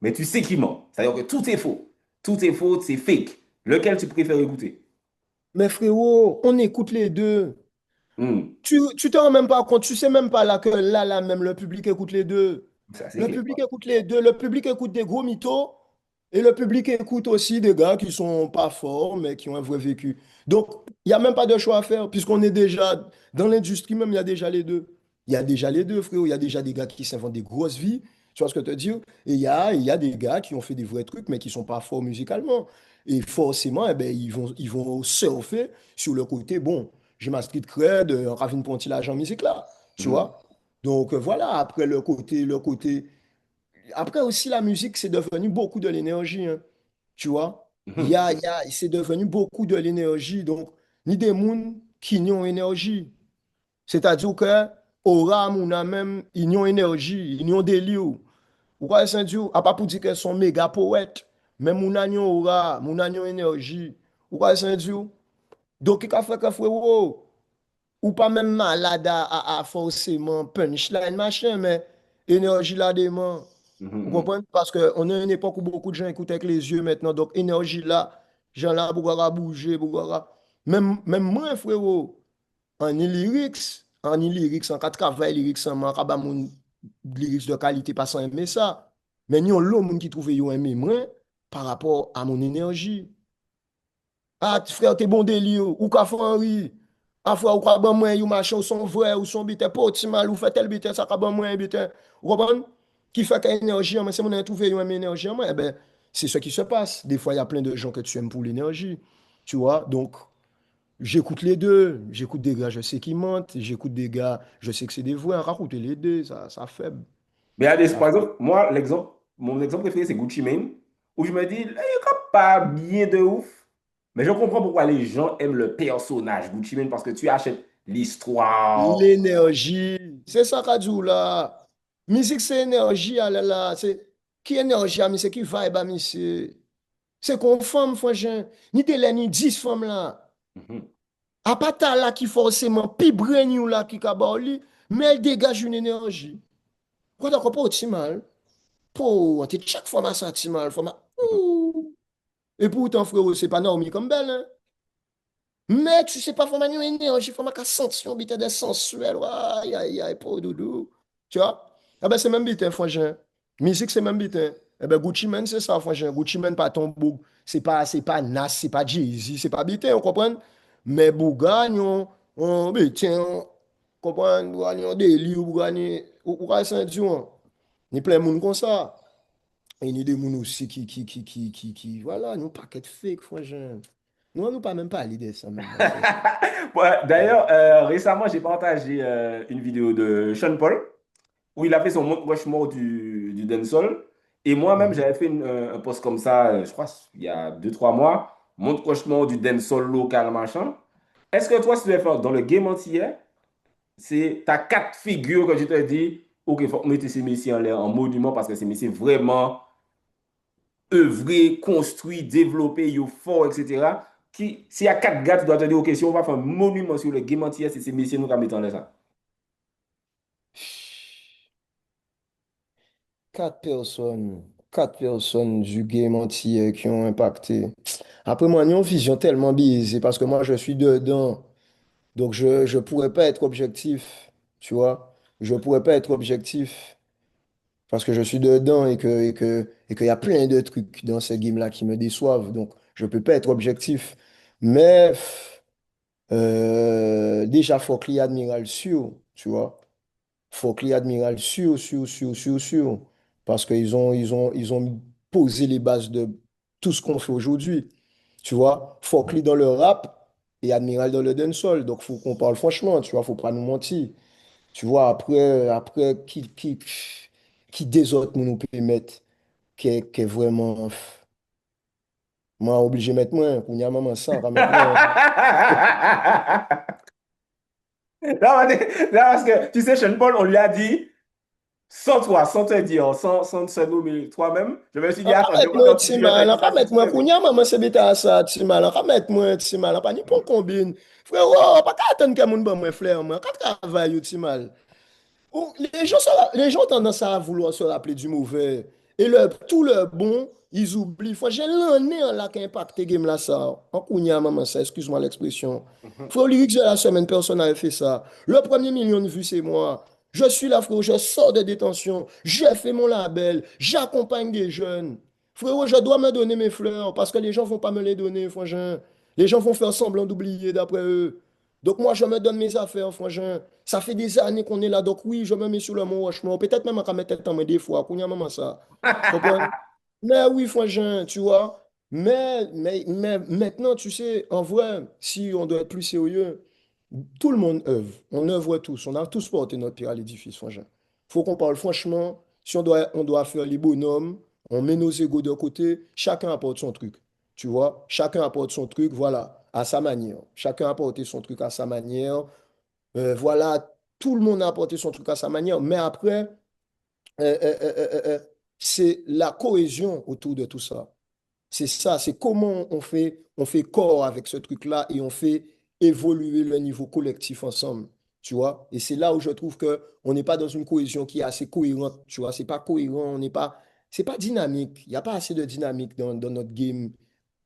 mais tu sais qu'il ment. C'est-à-dire que tout est faux. Tout est faux, c'est fake. Lequel tu préfères écouter? Mais frérot, on écoute les deux. Hmm, Tu te rends même pas compte, tu sais même pas là que là, même le public écoute les deux. ça, c'est Le clair. public écoute les deux. Le public écoute des gros mythos. Et le public écoute aussi des gars qui sont pas forts, mais qui ont un vrai vécu. Donc, il n'y a même pas de choix à faire, puisqu'on est déjà, dans l'industrie même, il y a déjà les deux. Il y a déjà les deux, frérot. Il y a déjà des gars qui s'inventent des grosses vies, tu vois ce que je veux dire? Et il y a des gars qui ont fait des vrais trucs, mais qui sont pas forts musicalement. Et forcément, eh ben, ils vont surfer sur le côté, bon, j'ai ma street cred, Ravine Ponty, l'agent musique là, tu Mhm. vois? Donc, voilà, après le côté. Après aussi, la musique, c'est devenu beaucoup de l'énergie, hein, tu vois. Mhm. C'est devenu beaucoup de l'énergie. Donc, ni des gens qui n'ont énergie. C'est-à-dire que, aura, mon a même, ils n'ont énergie, ils n'ont délire. Pourquoi c'est dire, à pas pour dire qu'elles sont méga poètes, mais mon a n'ont aura, mon a n'ont énergie. Pourquoi c'est dire? Donc, il a fait que frérot, ou pas même malade à forcément punchline, machin, mais énergie là-dedans. Vous Mhm. comprenez? Parce qu'on a une époque où beaucoup de gens écoutent avec les yeux maintenant. Donc, énergie là, gens là, Bougara bouger, Bougara. Même moi, frérot, en lyrics, en cas de travail, lyrics, en man, mon lyrics de qualité, pas sans aimer ça. Mais il y a l'homme qui trouve yo aimer moi par rapport à mon énergie. Ah, frère, t'es bon délire, ou qu'a fait Henri. Ah, frère, ou qu'a ban moi, ou machin, ou son vrai, ou son bité, pas petit mal, ou fait tel bité, ça qu'a ban moi, bité. Vous comprenez? Qui fait qu'il y a énergie, mais c'est mon trouvé une énergie en moi, eh ben, c'est ce qui se passe. Des fois, il y a plein de gens que tu aimes pour l'énergie. Tu vois? Donc, j'écoute les deux. J'écoute des gars, je sais qu'ils mentent. J'écoute des gars, je sais que c'est des vrais. Raconter les deux, ça faible. Mais il y a Ça par faible. exemple, moi, mon exemple préféré, c'est Gucci Mane, où je me dis, là, il est pas bien de ouf. Mais je comprends pourquoi les gens aiment le personnage Gucci Mane, parce que tu achètes l'histoire. L'énergie, c'est ça qu'a dit là. Musique, c'est énergie, ah là là. C'est qui énergie, ah, mais c'est qui vibe, ah, mais c'est qu'on femme, frangin. Ni de là, ni 10 femmes là. Mhm. A pas ta là qui forcément, pi bren là qui kabali, mais elle dégage une énergie. Quoi d'accord, pas aussi mal. Pour, t'es chaque fois ma senti mal, fois Mhm. ouh. Et pourtant, frérot, c'est pas Naomi comme belle, hein. Mais tu sais pas, faut manier une énergie, faut ma sensation, bité des sensuels, aïe, aïe, aïe, pour doudou. Tu vois? Ah ben, c'est même bité, frangin. Musique, c'est même bité. Eh ben, Gucci Mane, c'est ça, frangin. Gucci Mane, pas ton boug. C'est pas Nas, c'est pas Jay-Z, c'est pas bité, on comprend? Mais Bougan, on bité, on comprend? Bougan, on délire, Bougan, ou quoi, c'est un dieu. Il y a plein de monde comme ça. Et il y a des gens aussi voilà, nous, paquet de fake, frangin. Nous pas même parler de ça, même, frère. Ouais, d'ailleurs, récemment, j'ai partagé une vidéo de Sean Paul, où il a fait son Mount Rushmore du dancehall. Et moi-même, Mhm. j'avais fait un post comme ça, je crois, il y a 2 3 mois, Mount Rushmore du dancehall local, machin. Est-ce que toi, si tu devais faire dans le game entier, c'est ta 4 figures que je te dis, ok, il faut mettre ces messieurs en l'air, en monument, parce que ces messieurs vraiment œuvré, construit, développé, yo fort, etc. S'il y a 4 gars, tu dois te dire, ok, si on va faire un monument sur le game entier, c'est ces messieurs nous qui mettent en l'air ça. 4 personnes du game entier qui ont impacté. Après, moi, j'ai une vision tellement biaisée parce que moi, je suis dedans. Donc, je ne pourrais pas être objectif. Tu vois? Je ne pourrais pas être objectif parce que je suis dedans et qu'il y a plein de trucs dans ce game-là qui me déçoivent. Donc, je ne peux pas être objectif. Mais déjà, il faut qu'il y ait admiral sûr. Tu vois? Faut qu'il y ait admiral sûr, sûr, sûr, sûr, sûr. Parce qu'ils ont posé les bases de tout ce qu'on fait aujourd'hui. Tu vois, faut qu'il dans le rap et admiral dans le dancehall. Donc, faut qu'on parle franchement, tu vois, faut pas nous mentir. Tu vois, après qui des autres nous peut mettre, qui est vraiment. Moi, obligé de mettre moins. Qu'on y a maman ça, on va mettre moins. Là, parce que, tu sais, Sean Paul, on lui a dit, sans toi, sans te dire, sans se nommer toi-même, je me suis dit, On va attends, je mettre vois moins dans qui petit tu veux faire mal, on qui va ça, c'est mettre moins super. kounya, maman c'est bête à ça, petit mal, on va mettre moins petit mal, on va ni pour combine. Frérot, pas qu'à attendre que mon bon moi frère, moi, quand travail petit mal. Les gens ont tendance à vouloir se rappeler du mauvais. Et tout le bon, ils oublient. Faut j'ai l'année là qui a impacté game là ça. En kounya, maman, ça, excuse-moi l'expression. Mhm. Faut lyrique de la semaine, personne n'avait fait ça. Le premier million de vues, c'est moi. Je suis là, frérot, je sors de détention. J'ai fait mon label. J'accompagne des jeunes. Frérot, je dois me donner mes fleurs parce que les gens vont pas me les donner, frangin. Les gens vont faire semblant d'oublier d'après eux. Donc moi, je me donne mes affaires, frangin. Ça fait des années qu'on est là, donc oui, je me mets sur le mot washmo. Peut-être même à mettre tête en main des fois, qu'on y a même ça. Comprends? Mais oui, frangin, tu vois. Mais maintenant, tu sais, en vrai, si on doit être plus sérieux, tout le monde œuvre. On œuvre tous. On a tous porté notre pierre à l'édifice, frangin. Faut qu'on parle franchement. Si on doit faire les bonhommes, on met nos égos de côté. Chacun apporte son truc. Tu vois? Chacun apporte son truc, voilà, à sa manière. Chacun a apporté son truc à sa manière. Voilà, tout le monde a apporté son truc à sa manière. Mais après, euh, euh, euh, c'est la cohésion autour de tout ça. C'est ça, c'est comment on fait corps avec ce truc-là et on fait évoluer le niveau collectif ensemble, tu vois. Et c'est là où je trouve que on n'est pas dans une cohésion qui est assez cohérente, tu vois. C'est pas cohérent, c'est pas dynamique. Il n'y a pas assez de dynamique dans notre game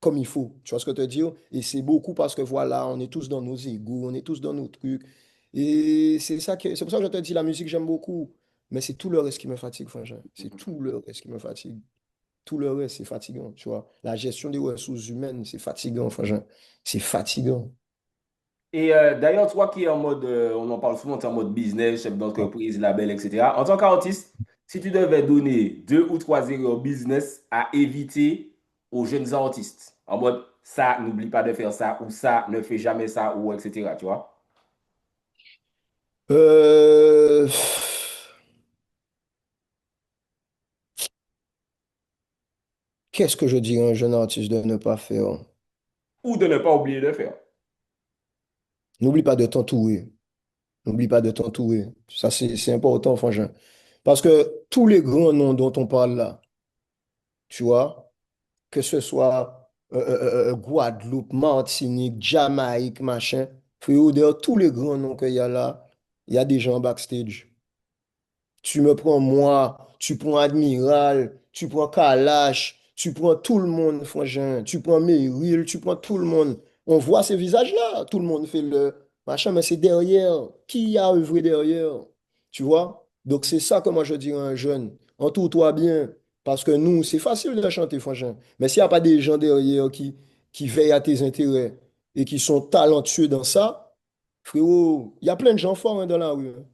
comme il faut. Tu vois ce que je veux dire? Et c'est beaucoup parce que voilà, on est tous dans nos égos, on est tous dans nos trucs. Et c'est pour ça que je te dis, la musique, j'aime beaucoup. Mais c'est tout le reste qui me fatigue, franchement. C'est tout le reste qui me fatigue. Tout le reste, c'est fatigant, tu vois. La gestion des ressources humaines, c'est fatigant, franchement. C'est fatigant. Et d'ailleurs, toi qui es en mode, on en parle souvent, tu es en mode business, chef Ah. d'entreprise, label, etc. En tant qu'artiste, si tu devais donner deux ou trois erreurs business à éviter aux jeunes artistes, en mode ça, n'oublie pas de faire ça, ou ça, ne fais jamais ça, ou etc. Tu vois? Euh, Qu'est-ce que je dis à un jeune artiste de ne pas faire? Ou de ne pas oublier de faire. N'oublie pas de t'entourer. N'oublie pas de t'entourer. Ça, c'est important, franchement. Parce que tous les grands noms dont on parle là, tu vois, que ce soit Guadeloupe, Martinique, Jamaïque, machin, frérot, derrière tous les grands noms qu'il y a là, il y a des gens backstage. Tu me prends moi, tu prends Admiral, tu prends Kalash, tu prends tout le monde, frangin, tu prends Meryl, tu prends tout le monde. On voit ces visages-là, tout le monde fait le machin, mais c'est derrière. Qui a œuvré derrière? Tu vois? Donc c'est ça que moi je dirais à un jeune. Entoure-toi bien, parce que nous, c'est facile de chanter, frangin. Mais s'il n'y a pas des gens derrière qui veillent à tes intérêts et qui sont talentueux dans ça, frérot, il y a plein de gens forts hein, dans la rue, hein.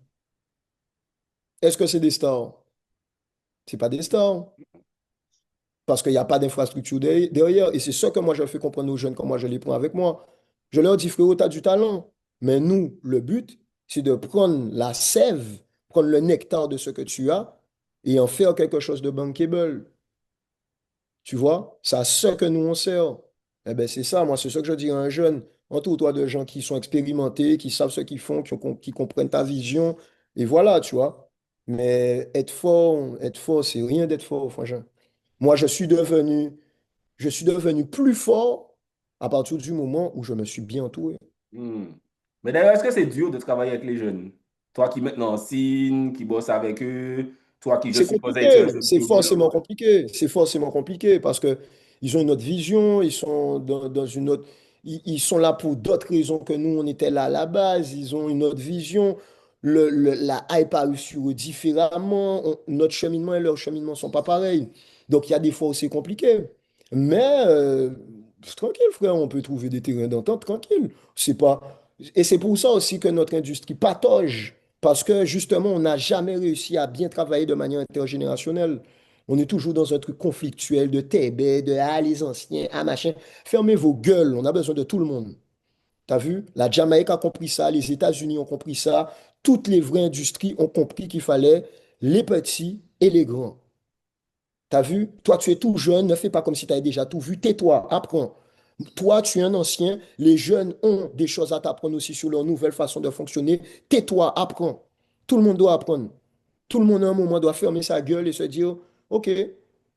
Est-ce que c'est des stars? C'est pas des stars. Parce qu'il n'y a pas d'infrastructure derrière. Et c'est ça que moi, je fais comprendre aux jeunes quand moi, je les prends avec moi. Je leur dis, frérot, tu as du talent. Mais nous, le but, c'est de prendre la sève, prendre le nectar de ce que tu as et en faire quelque chose de bankable. Tu vois? C'est à ça que nous, on sert. Eh bien, c'est ça, moi, c'est ça que je dis à un jeune. Entoure-toi de gens qui sont expérimentés, qui savent ce qu'ils font, qui comprennent ta vision. Et voilà, tu vois. Mais être fort, c'est rien d'être fort, franchement. Moi, je suis devenu plus fort à partir du moment où je me suis bien entouré. Hmm. Mais d'ailleurs, est-ce que c'est dur de travailler avec les jeunes? Toi qui maintenant signe, qui bosse avec eux, toi qui je C'est suppose être un compliqué, jeune c'est forcément turbo. compliqué, c'est forcément compliqué parce que ils ont une autre vision, ils sont dans une autre, ils sont là pour d'autres raisons que nous, on était là à la base, ils ont une autre vision, la hype a eu sur eux différemment, notre cheminement et leur cheminement ne sont pas pareils. Donc il y a des fois où c'est compliqué. Mais tranquille, frère, on peut trouver des terrains d'entente tranquille. C'est pas... Et c'est pour ça aussi que notre industrie patauge. Parce que justement, on n'a jamais réussi à bien travailler de manière intergénérationnelle. On est toujours dans un truc conflictuel de TB, de ah, les anciens, ah, machin. Fermez vos gueules, on a besoin de tout le monde. T'as vu? La Jamaïque a compris ça, les États-Unis ont compris ça, toutes les vraies industries ont compris qu'il fallait les petits et les grands. T'as vu? Toi, tu es tout jeune, ne fais pas comme si tu avais déjà tout vu. Tais-toi, apprends. Toi, tu es un ancien. Les jeunes ont des choses à t'apprendre aussi sur leur nouvelle façon de fonctionner. Tais-toi, apprends. Tout le monde doit apprendre. Tout le monde, à un moment, doit fermer sa gueule et se dire, OK,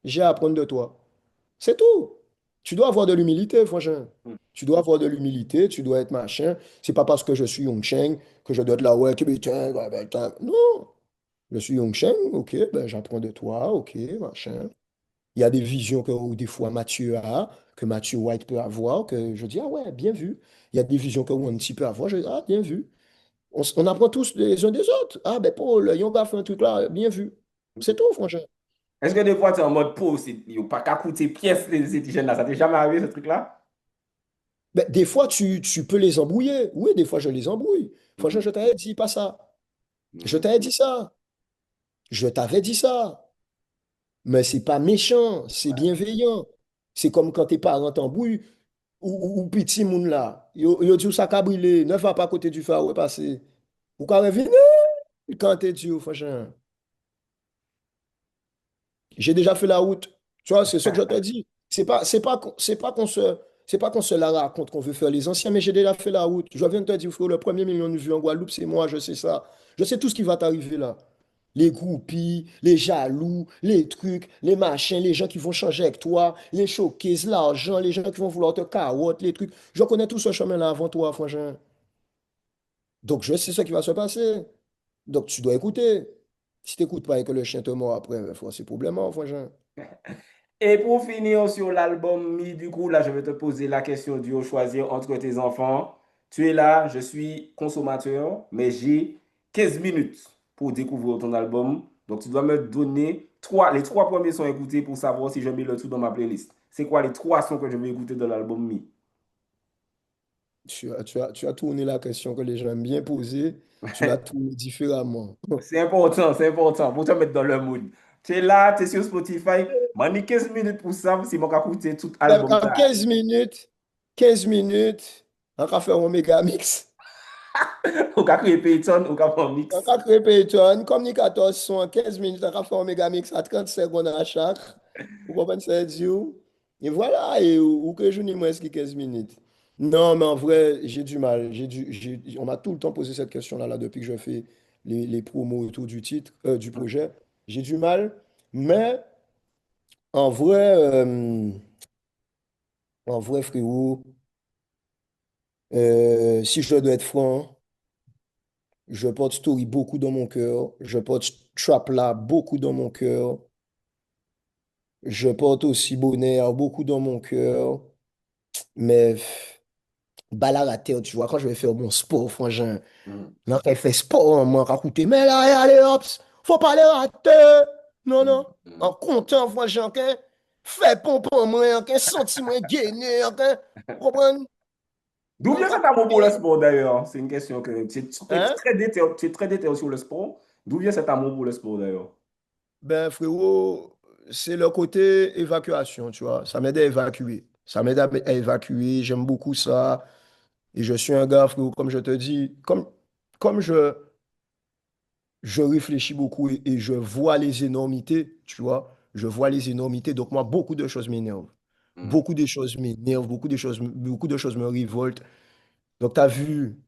j'ai à apprendre de toi. C'est tout. Tu dois avoir de l'humilité, franchement. Tu dois avoir de l'humilité, tu dois être machin. C'est pas parce que je suis Young Cheng que je dois être là, ouais, que putain, ouais, ben, non. Je suis Young Cheng, OK, ben, j'apprends de toi, OK, machin. Il y a des visions que ou des fois Mathieu a, que Mathieu White peut avoir, que je dis, ah ouais, bien vu. Il y a des visions que Wanty peut avoir, je dis, ah, bien vu. On apprend tous les uns des autres. Ah ben Paul, Young a fait un truc là, bien vu. C'est tout, franchement. Est-ce que des fois, tu es en mode pause, il n'y a pas qu'à coûter pièce les étigennes là? Ça t'est jamais arrivé ce truc-là? Ben, des fois, tu peux les embrouiller. Oui, des fois, je les embrouille. Franchement, Mhm, je t'avais dit pas ça. Je mhm. t'avais dit ça. Je t'avais dit ça. Mais c'est pas méchant, c'est bienveillant. C'est comme quand tes parents t'embrouillent ou petit moun là. Yo dit ou ça ka brûlé, ne va pas à côté du phare, ouais, passer. Ou quand revenir, quand t'es dit, franchement. J'ai déjà fait la route. Tu vois, c'est ce que je te dis. C'est pas qu'on se la raconte qu'on veut faire les anciens, mais j'ai déjà fait la route. Je viens de te dire, frère, le premier million de vues en Guadeloupe, c'est moi, je sais ça. Je sais tout ce qui va t'arriver là. Les groupies, les jaloux, les trucs, les machins, les gens qui vont changer avec toi, les showcases, l'argent, les gens qui vont vouloir te carotte, les trucs. Je connais tout ce chemin-là avant toi, franchement. Donc, je sais ce qui va se passer. Donc, tu dois écouter. Si tu n'écoutes pas et que le chien te mord après, c'est problème, franchement. Et pour finir sur l'album Mi, du coup, là, je vais te poser la question du choisir entre tes enfants. Tu es là, je suis consommateur, mais j'ai 15 minutes pour découvrir ton album. Donc, tu dois me donner les trois premiers sons à écouter pour savoir si je mets le tout dans ma playlist. C'est quoi les trois sons que je vais écouter dans l'album Mi? Tu as tourné la question que les gens aiment bien poser. Tu l'as tourné différemment. C'est important pour te mettre dans le mood. Tu es là, tu es sur Spotify, m'en 15 minutes pour ça, si mon cas écouter tout Ben, album en ça. 15 minutes, on va faire un méga mix. Ou ka créer Payton, ou ka faire un On mix. va créer Payton, comme les 14 sont en 15 minutes, on va faire un méga mix à 30 secondes à chaque. Vous comprenez ce que je veux dire? Et voilà, et ou que je n'ai moins que 15 minutes. Non, mais en vrai, j'ai du mal. On m'a tout le temps posé cette question-là là, depuis que je fais les promos autour du titre, du projet. J'ai du mal, mais en vrai, frérot, si je dois être franc, je porte Story beaucoup dans mon cœur. Je porte Trap là beaucoup dans mon cœur. Je porte aussi Bonheur beaucoup dans mon cœur. Mais balle à terre, tu vois, quand je vais faire mon sport, frangin, Mm, là, quand je fais sport, moi, raconter, mais là, allez, hop, faut pas les rater. Non, mm, non. En mm. comptant, frangin, ok? Fais pompon, moi, ok? Sentiment gainé, ok? Vous comprenez? D'où En vient cas cet amour pour le de- sport d'ailleurs? C'est une question que Hein? tu es très déter sur le sport. D'où vient cet amour pour le sport d'ailleurs? Ben, frérot, c'est le côté évacuation, tu vois. Ça m'aide à évacuer. Ça m'aide à évacuer. J'aime beaucoup ça. Et je suis un gars, frérot, comme je te dis, comme je réfléchis beaucoup et je vois les énormités, tu vois. Je vois les énormités. Donc, moi, beaucoup de choses m'énervent. Mm, Beaucoup de choses m'énervent. Beaucoup de choses me révoltent. Donc, tu as vu,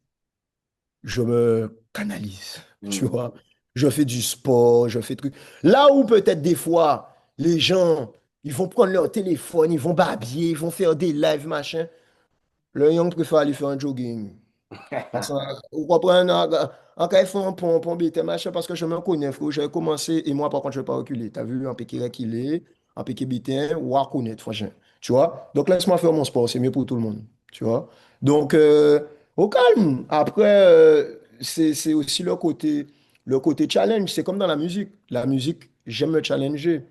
je me canalise, tu mm. vois. Je fais du sport, je fais trucs. Là où peut-être des fois, les gens, ils vont prendre leur téléphone, ils vont babiller, ils vont faire des lives, machin. Le young préfère aller faire un jogging. Parce que, vous comprenez, en cas, ils font un pont, bête, machin, parce que je me connais, frère. J'ai commencé, et moi, par contre, je ne vais pas reculer. Tu as vu, un piqué reculé, un piqué bitin, ou à connaître, franchement. Tu vois? Donc, laisse-moi faire mon sport, c'est mieux pour tout le monde. Tu vois? Donc, au calme. Après, c'est aussi le côté challenge. C'est comme dans la musique. La musique, j'aime me challenger.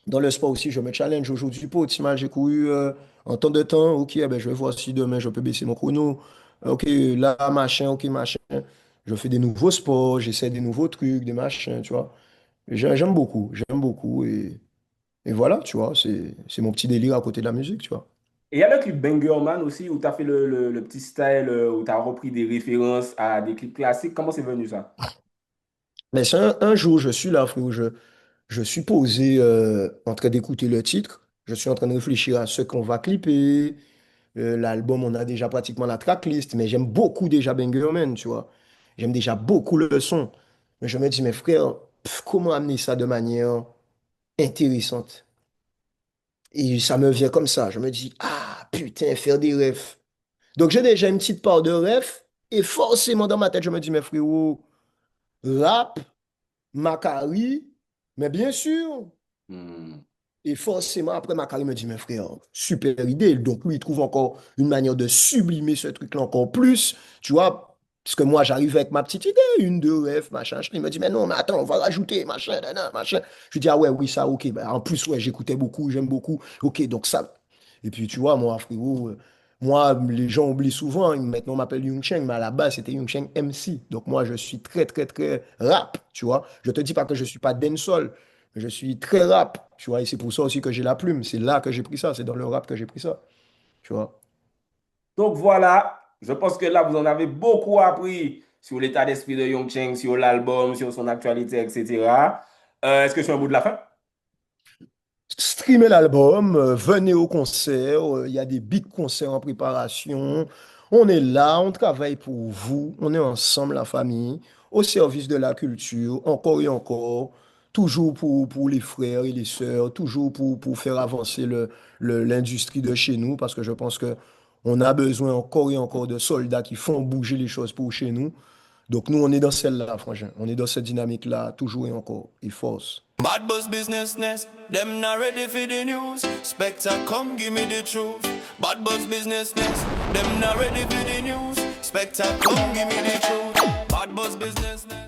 Dans le sport aussi, je me challenge aujourd'hui. Pour optimal, j'ai couru en temps de temps. Ok, eh ben, je vais voir si demain je peux baisser mon chrono. Ok, là, machin, ok, machin. Je fais des nouveaux sports, j'essaie des nouveaux trucs, des machins, tu vois. J'aime beaucoup, j'aime beaucoup. Et voilà, tu vois, c'est mon petit délire à côté de la musique, tu vois. Et il y a le clip Banger Man aussi où tu as fait le petit style, où tu as repris des références à des clips classiques. Comment c'est venu ça? Mais c'est un jour, je suis là, frérot, je suis posé en train d'écouter le titre. Je suis en train de réfléchir à ce qu'on va clipper. L'album, on a déjà pratiquement la tracklist, mais j'aime beaucoup déjà Banger Man, tu vois. J'aime déjà beaucoup le son. Mais je me dis, mes frères, comment amener ça de manière intéressante? Et ça me vient comme ça. Je me dis, ah, putain, faire des refs. Donc j'ai déjà une petite part de refs. Et forcément, dans ma tête, je me dis, mes frérots, rap, Macari, mais bien sûr. Hmm. Et forcément, après, Macari me dit, mes frères, super idée. Donc lui, il trouve encore une manière de sublimer ce truc-là encore plus. Tu vois, Parce que moi, j'arrive avec ma petite idée, une, deux rêves, machin. Il me dit, mais non, mais attends, on va rajouter, machin, nan, machin. Je lui dis, ah ouais, oui, ça, ok. Ben, en plus, ouais, j'écoutais beaucoup, j'aime beaucoup. Ok, donc ça. Et puis, tu vois, moi, frérot, moi, les gens oublient souvent. Maintenant, on m'appelle Yung Cheng, mais à la base, c'était Yung Cheng MC. Donc, moi, je suis très, très, très rap, tu vois. Je te dis pas que je suis pas dancehall, mais je suis très rap, tu vois. Et c'est pour ça aussi que j'ai la plume. C'est là que j'ai pris ça. C'est dans le rap que j'ai pris ça, tu vois. Donc voilà, je pense que là, vous en avez beaucoup appris sur l'état d'esprit de Young Cheng, sur l'album, sur son actualité, etc. Est-ce que je suis un bout de la fin? Streamez l'album, venez au concert, il y a des big concerts en préparation. On est là, on travaille pour vous, on est ensemble, la famille, au service de la culture, encore et encore, toujours pour les frères et les sœurs, toujours pour faire avancer l'industrie de chez nous, parce que je pense que on a besoin encore et encore de soldats qui font bouger les choses pour chez nous. Donc nous, on est dans celle-là, franchement. On est dans cette dynamique-là, toujours et encore, et force. Bad buzz business nest, them not ready for the news. Spectre, come give me the truth. Bad buzz business nest, them not ready for the news. Spectre, come give me the truth. Bad buzz business nest.